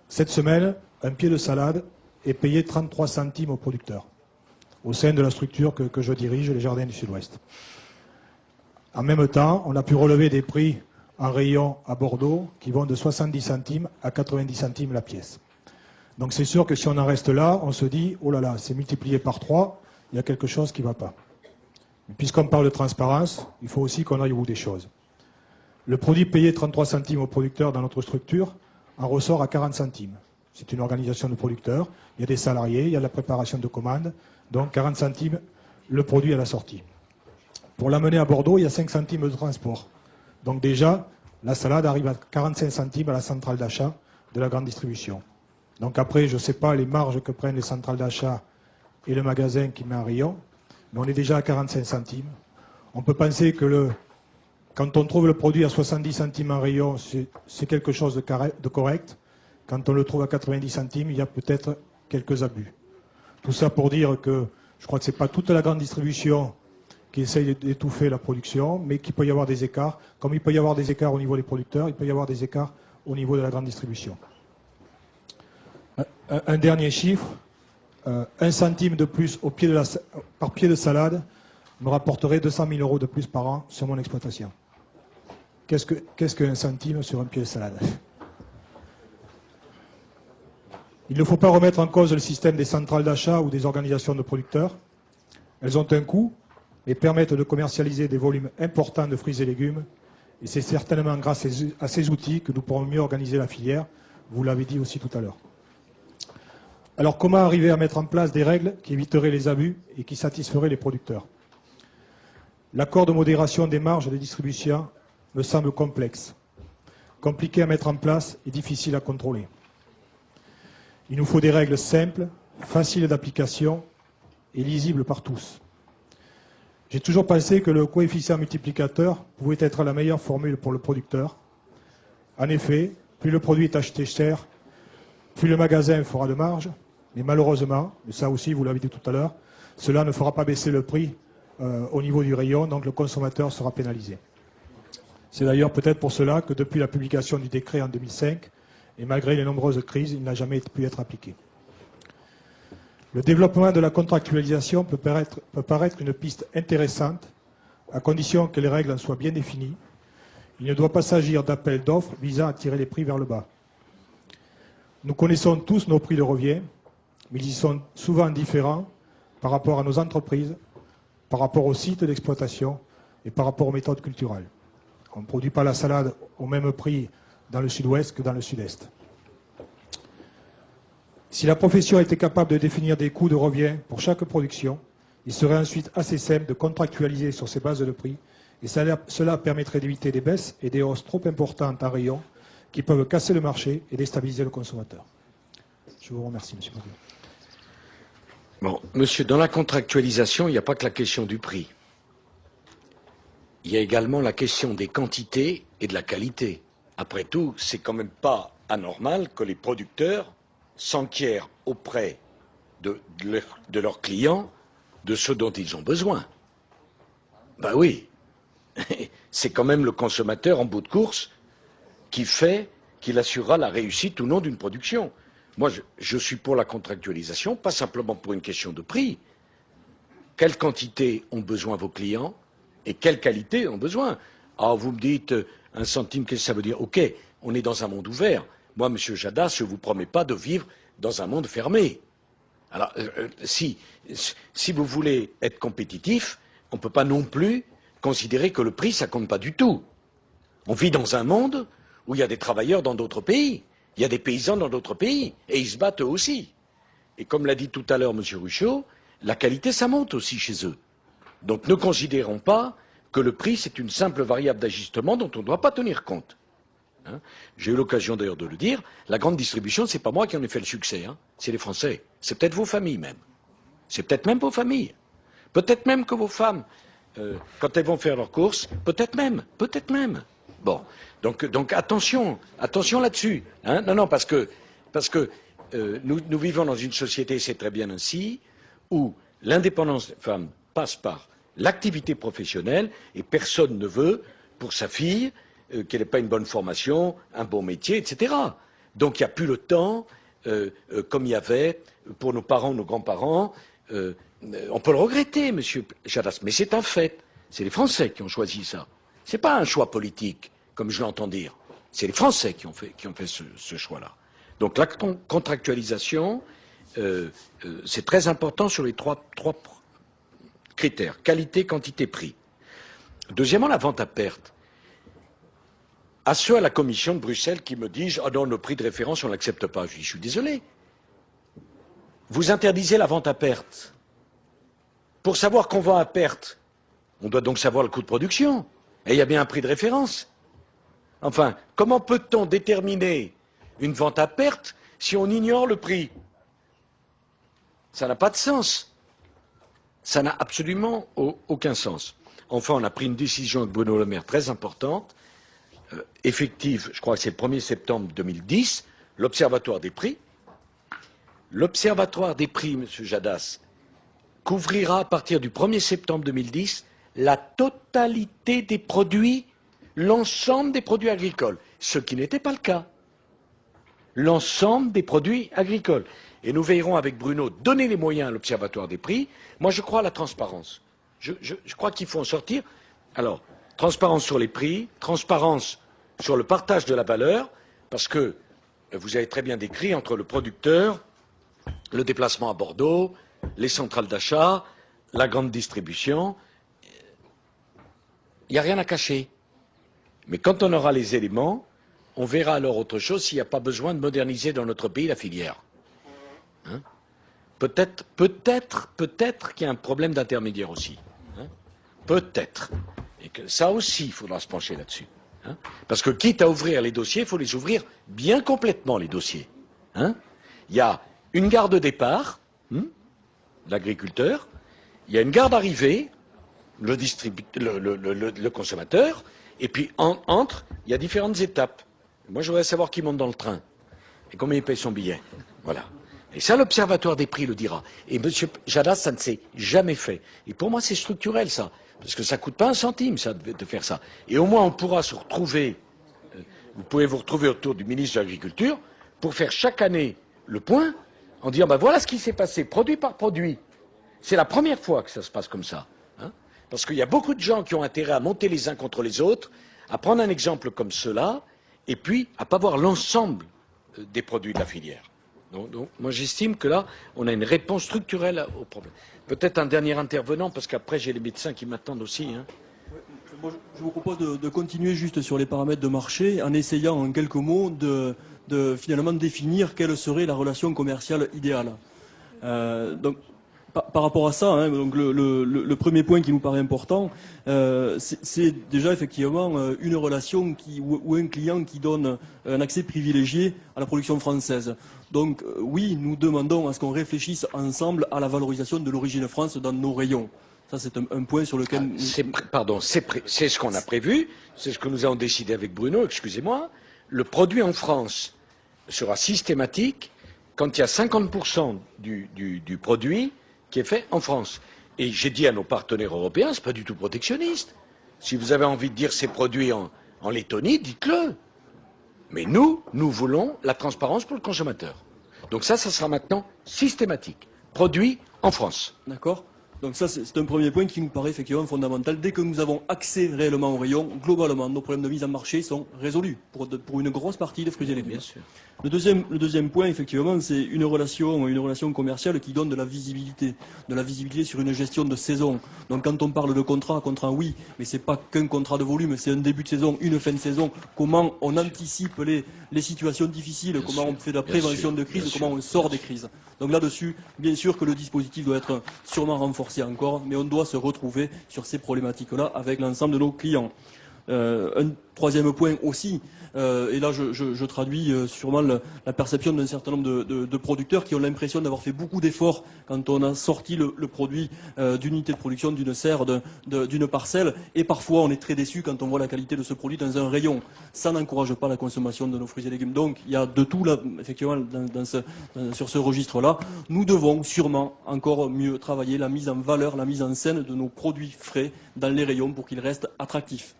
Cette semaine, un pied de salade est payé 33 centimes au producteur, au sein de la structure que je dirige, les Jardins du Sud-Ouest. En même temps, on a pu relever des prix en rayon à Bordeaux qui vont de 70 centimes à 90 centimes la pièce. Donc c'est sûr que si on en reste là, on se dit, oh là là, c'est multiplié par 3, il y a quelque chose qui ne va pas. Puisqu'on parle de transparence, il faut aussi qu'on aille au bout des choses. Le produit payé 33 centimes au producteur dans notre structure en ressort à 40 centimes. C'est une organisation de producteurs, il y a des salariés, il y a la préparation de commandes, donc 40 centimes le produit à la sortie. Pour l'amener à Bordeaux, il y a 5 centimes de transport. Donc déjà, la salade arrive à 45 centimes à la centrale d'achat de la grande distribution. Donc après, je ne sais pas les marges que prennent les centrales d'achat et le magasin qui met un rayon, mais on est déjà à 45 centimes. On peut penser que quand on trouve le produit à 70 centimes en rayon, c'est quelque chose de correct. Quand on le trouve à 90 centimes, il y a peut-être quelques abus. Tout ça pour dire que je crois que ce n'est pas toute la grande distribution qui essaye d'étouffer la production, mais qu'il peut y avoir des écarts. Comme il peut y avoir des écarts au niveau des producteurs, il peut y avoir des écarts au niveau de la grande distribution. Un dernier chiffre, 1 centime de plus par pied de salade me rapporterait 200 000 € de plus par an sur mon exploitation. Qu'est-ce qu'un centime sur un pied de salade? Il ne faut pas remettre en cause le système des centrales d'achat ou des organisations de producteurs. Elles ont un coût et permettent de commercialiser des volumes importants de fruits et légumes. Et c'est certainement grâce à ces outils que nous pourrons mieux organiser la filière. Vous l'avez dit aussi tout à l'heure. Alors comment arriver à mettre en place des règles qui éviteraient les abus et qui satisferaient les producteurs? L'accord de modération des marges de distribution me semble complexe, compliqué à mettre en place et difficile à contrôler. Il nous faut des règles simples, faciles d'application et lisibles par tous. J'ai toujours pensé que le coefficient multiplicateur pouvait être la meilleure formule pour le producteur. En effet, plus le produit est acheté cher, plus le magasin fera de marge, mais malheureusement, et ça aussi vous l'avez dit tout à l'heure, cela ne fera pas baisser le prix au niveau du rayon, donc le consommateur sera pénalisé. C'est d'ailleurs peut-être pour cela que depuis la publication du décret en 2005, et malgré les nombreuses crises, il n'a jamais pu être appliqué. Le développement de la contractualisation peut paraître une piste intéressante, à condition que les règles en soient bien définies. Il ne doit pas s'agir d'appels d'offres visant à tirer les prix vers le bas. Nous connaissons tous nos prix de revient, mais ils sont souvent différents par rapport à nos entreprises, par rapport aux sites d'exploitation et par rapport aux méthodes culturelles. On ne produit pas la salade au même prix dans le sud-ouest que dans le sud-est. Si la profession était capable de définir des coûts de revient pour chaque production, il serait ensuite assez simple de contractualiser sur ces bases de prix et cela permettrait d'éviter des baisses et des hausses trop importantes en rayon qui peuvent casser le marché et déstabiliser le consommateur. Je vous remercie, Monsieur le Président. Bon, monsieur, dans la contractualisation, il n'y a pas que la question du prix. Il y a également la question des quantités et de la qualité. Après tout, c'est quand même pas anormal que les producteurs s'enquièrent auprès de leurs clients de ce dont ils ont besoin. Ben oui, c'est quand même le consommateur en bout de course qu'il assurera la réussite ou non d'une production. Moi, je suis pour la contractualisation, pas simplement pour une question de prix. Quelle quantité ont besoin vos clients et quelle qualité ont besoin? Ah, vous me dites 1 centime, qu'est-ce que ça veut dire? Ok, on est dans un monde ouvert. Moi, Monsieur Jadot, je ne vous promets pas de vivre dans un monde fermé. Alors, si vous voulez être compétitif, on ne peut pas non plus considérer que le prix, ça compte pas du tout. On vit dans un monde où il y a des travailleurs dans d'autres pays, il y a des paysans dans d'autres pays, et ils se battent eux aussi. Et comme l'a dit tout à l'heure M. Ruchot, la qualité, ça monte aussi chez eux. Donc ne considérons pas que le prix, c'est une simple variable d'ajustement dont on ne doit pas tenir compte. Hein? J'ai eu l'occasion d'ailleurs de le dire, la grande distribution, c'est pas moi qui en ai fait le succès, hein, c'est les Français. C'est peut-être vos familles même. C'est peut-être même vos familles. Peut-être même que vos femmes quand elles vont faire leurs courses, peut-être même. Bon, donc attention là-dessus. Hein. Non, parce que nous vivons dans une société, c'est très bien ainsi, où l'indépendance des femmes passe par l'activité professionnelle et personne ne veut pour sa fille qu'elle n'ait pas une bonne formation, un bon métier, etc. Donc il n'y a plus le temps, comme il y avait pour nos parents, nos grands-parents. On peut le regretter, Monsieur Jadas, mais c'est un fait. C'est les Français qui ont choisi ça. Ce n'est pas un choix politique, comme je l'entends dire. C'est les Français qui ont fait ce choix-là. Donc la contractualisation, c'est très important sur les trois critères, qualité, quantité, prix. Deuxièmement, la vente à perte. À ceux à la commission de Bruxelles qui me disent « Ah non, le prix de référence, on ne l'accepte pas », je suis désolé. Vous interdisez la vente à perte. Pour savoir qu'on vend à perte, on doit donc savoir le coût de production. Et il y a bien un prix de référence. Enfin, comment peut-on déterminer une vente à perte si on ignore le prix? Ça n'a pas de sens. Ça n'a absolument aucun sens. Enfin, on a pris une décision avec Bruno Le Maire très importante, effective, je crois que c'est le 1er septembre 2010, l'Observatoire des prix. L'Observatoire des prix, M. Jadas, couvrira à partir du 1er septembre 2010 la totalité des produits, l'ensemble des produits agricoles, ce qui n'était pas le cas. L'ensemble des produits agricoles. Et nous veillerons avec Bruno donner les moyens à l'Observatoire des prix. Moi, je crois à la transparence. Je crois qu'il faut en sortir. Alors, transparence sur les prix, transparence sur le partage de la valeur, parce que vous avez très bien décrit entre le producteur, le déplacement à Bordeaux, les centrales d'achat, la grande distribution. Il n'y a rien à cacher. Mais quand on aura les éléments, on verra alors autre chose s'il n'y a pas besoin de moderniser dans notre pays la filière. Hein? Peut-être qu'il y a un problème d'intermédiaire aussi. Hein? Peut-être. Et que ça aussi, il faudra se pencher là-dessus. Hein? Parce que quitte à ouvrir les dossiers, il faut les ouvrir bien complètement, les dossiers. Hein? Il y a une gare de départ, l'agriculteur, il y a une gare d'arrivée, le consommateur, et puis entre, il y a différentes étapes. Moi, je voudrais savoir qui monte dans le train et combien il paye son billet. Voilà. Et ça, l'Observatoire des prix le dira. Et M. Jadas, ça ne s'est jamais fait. Et pour moi, c'est structurel, ça. Parce que ça ne coûte pas un centime, ça, de faire ça. Et au moins, on pourra se retrouver, vous pouvez vous retrouver autour du ministre de l'Agriculture pour faire chaque année le point en disant, ben voilà ce qui s'est passé, produit par produit. C'est la première fois que ça se passe comme ça. Hein, parce qu'il y a beaucoup de gens qui ont intérêt à monter les uns contre les autres, à prendre un exemple comme cela, et puis à ne pas voir l'ensemble des produits de la filière. Donc, moi, j'estime que là, on a une réponse structurelle au problème. Peut-être un dernier intervenant, parce qu'après, j'ai les médecins qui m'attendent aussi. Hein. Moi, je vous propose de continuer juste sur les paramètres de marché, en essayant en quelques mots de finalement définir quelle serait la relation commerciale idéale. Donc, par rapport à ça, hein, donc le premier point qui nous paraît important, c'est déjà effectivement une relation ou un client qui donne un accès privilégié à la production française. Donc oui, nous demandons à ce qu'on réfléchisse ensemble à la valorisation de l'origine France dans nos rayons. Ça, c'est un point sur lequel... c'est ce qu'on a prévu, c'est ce que nous avons décidé avec Bruno, excusez-moi. Le produit en France sera systématique quand il y a 50% du produit qui est fait en France. Et j'ai dit à nos partenaires européens, c'est pas du tout protectionniste. Si vous avez envie de dire c'est produit en Lettonie, dites-le. Mais nous voulons la transparence pour le consommateur. Donc ça sera maintenant systématique. Produit en France. D'accord. Donc ça, c'est un premier point qui nous paraît effectivement fondamental. Dès que nous avons accès réellement au rayon, globalement, nos problèmes de mise en marché sont résolus pour une grosse partie des fruits et légumes. Bien sûr. Le deuxième point, effectivement, c'est une relation commerciale qui donne de la visibilité sur une gestion de saison. Donc quand on parle de contrat, oui, mais c'est pas qu'un contrat de volume, c'est un début de saison, une fin de saison. Comment on anticipe les situations difficiles, comment on fait de la prévention de crise, comment on sort des crises. Donc là-dessus, bien sûr que le dispositif doit être sûrement renforcé encore, mais on doit se retrouver sur ces problématiques-là avec l'ensemble de nos clients. Un troisième point aussi, et là je traduis sûrement la perception d'un certain nombre de producteurs qui ont l'impression d'avoir fait beaucoup d'efforts quand on a sorti le produit d'une unité de production, d'une serre, d'une parcelle, et parfois on est très déçu quand on voit la qualité de ce produit dans un rayon. Ça n'encourage pas la consommation de nos fruits et légumes. Donc il y a de tout là, effectivement, sur ce registre-là. Nous devons sûrement encore mieux travailler la mise en valeur, la mise en scène de nos produits frais dans les rayons pour qu'ils restent attractifs.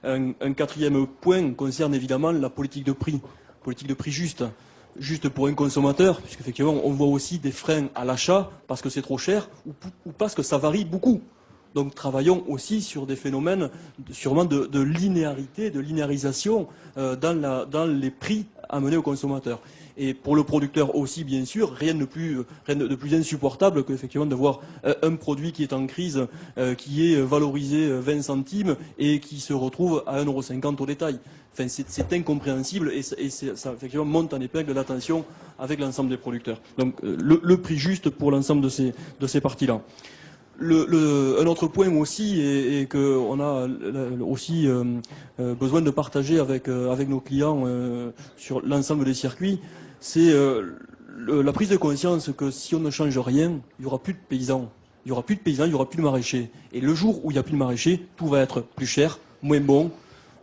Un quatrième point concerne évidemment la politique de prix juste pour un consommateur, puisqu'effectivement on voit aussi des freins à l'achat parce que c'est trop cher ou parce que ça varie beaucoup. Donc travaillons aussi sur des phénomènes sûrement de linéarité, de linéarisation dans les prix amenés aux consommateurs. Et pour le producteur aussi, bien sûr, rien de plus insupportable qu'effectivement de voir un produit qui est en crise, qui est valorisé 20 centimes et qui se retrouve à 1,50 € au détail. Enfin, c'est incompréhensible et ça effectivement monte en épingle la tension avec l'ensemble des producteurs. Donc le prix juste pour l'ensemble de ces parties-là. Un autre point aussi, et qu'on a aussi besoin de partager avec nos clients sur l'ensemble des circuits, c'est la prise de conscience que si on ne change rien, il n'y aura plus de paysans. Il n'y aura plus de paysans, il n'y aura plus de maraîchers. Et le jour où il n'y a plus de maraîchers, tout va être plus cher, moins bon.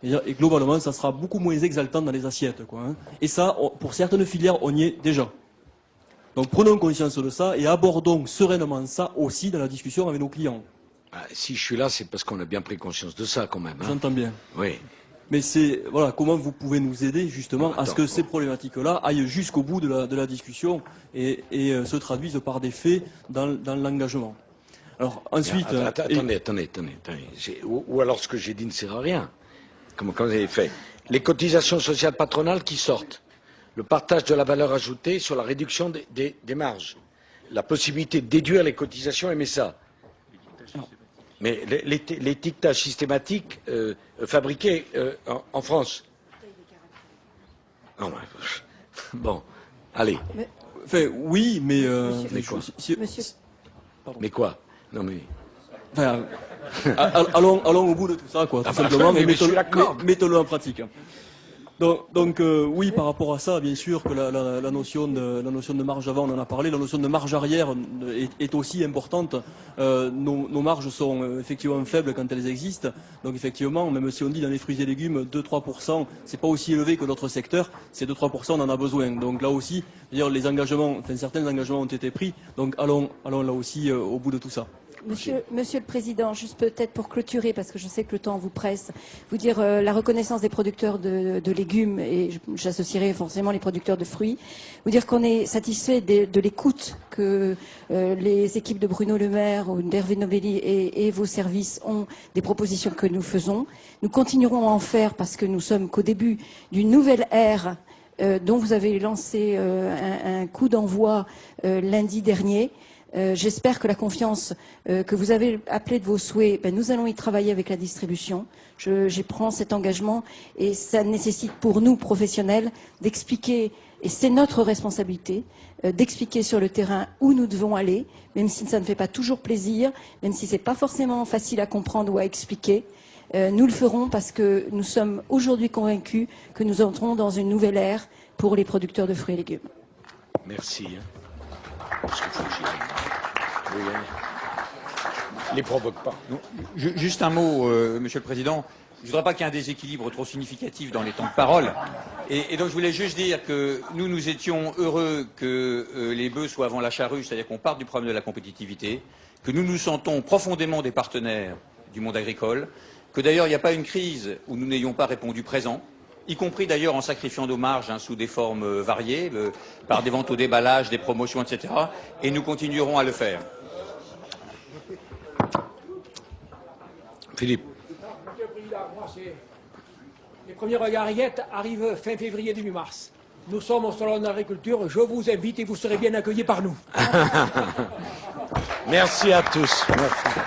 Et globalement, ça sera beaucoup moins exaltant dans les assiettes, quoi, hein. Et ça, pour certaines filières, on y est déjà. Donc prenons conscience de ça et abordons sereinement ça aussi dans la discussion avec nos clients. Si je suis là, c'est parce qu'on a bien pris conscience de ça quand même. Hein. J'entends bien. Oui. Mais c'est voilà, comment vous pouvez nous aider justement à ce que ces problématiques-là aillent jusqu'au bout de la discussion et se traduisent par des faits dans l'engagement. Alors ensuite... Attendez. Ou alors ce que j'ai dit ne sert à rien. Comme vous avez fait. Les cotisations sociales patronales qui sortent. Le partage de la valeur ajoutée sur la réduction des marges. La possibilité de déduire les cotisations MSA. Mais l'étiquetage systématique fabriqué en France. Non, bon, allez. Enfin, oui, mais... mais quoi Mais quoi? Non, mais... Enfin, allons au bout de tout ça, quoi, tout simplement, mais mettons-le en pratique. Donc oui, par rapport à ça, bien sûr que la notion de marge avant, on en a parlé, la notion de marge arrière est aussi importante. Nos marges sont effectivement faibles quand elles existent. Donc effectivement, même si on dit dans les fruits et légumes 2-3%, c'est pas aussi élevé que d'autres secteurs, ces 2-3% on en a besoin. Donc là aussi, d'ailleurs les engagements, enfin certains engagements ont été pris. Donc allons là aussi au bout de tout ça. Monsieur le Président, juste peut-être pour clôturer, parce que je sais que le temps vous presse, vous dire la reconnaissance des producteurs de légumes, et j'associerai forcément les producteurs de fruits, vous dire qu'on est satisfait de l'écoute que les équipes de Bruno Le Maire ou d'Hervé Novelli et vos services ont des propositions que nous faisons. Nous continuerons à en faire parce que nous sommes qu'au début d'une nouvelle ère dont vous avez lancé un coup d'envoi lundi dernier. J'espère que la confiance que vous avez appelée de vos souhaits, nous allons y travailler avec la distribution. Je prends cet engagement et ça nécessite pour nous, professionnels, d'expliquer, et c'est notre responsabilité, d'expliquer sur le terrain où nous devons aller, même si ça ne fait pas toujours plaisir, même si ce n'est pas forcément facile à comprendre ou à expliquer. Nous le ferons parce que nous sommes aujourd'hui convaincus que nous entrons dans une nouvelle ère pour les producteurs de fruits et légumes. Merci. Parce qu'il faut que j'y aille. Oui, les provoque pas. Non, juste un mot, Monsieur le Président. Je ne voudrais pas qu'il y ait un déséquilibre trop significatif dans les temps de parole. Et donc je voulais juste dire que nous étions heureux que les bœufs soient avant la charrue, c'est-à-dire qu'on parte du problème de la compétitivité, que nous nous sentons profondément des partenaires du monde agricole, que d'ailleurs il n'y a pas une crise où nous n'ayons pas répondu présent, y compris d'ailleurs en sacrifiant nos marges sous des formes variées, par des ventes au déballage, des promotions, etc. Et nous continuerons à le faire. Philippe. Monsieur le Président, moi les premières garillettes arrivent fin février, début mars. Nous sommes au Salon de l'Agriculture, je vous invite et vous serez bien accueillis par nous. Merci à tous. Merci.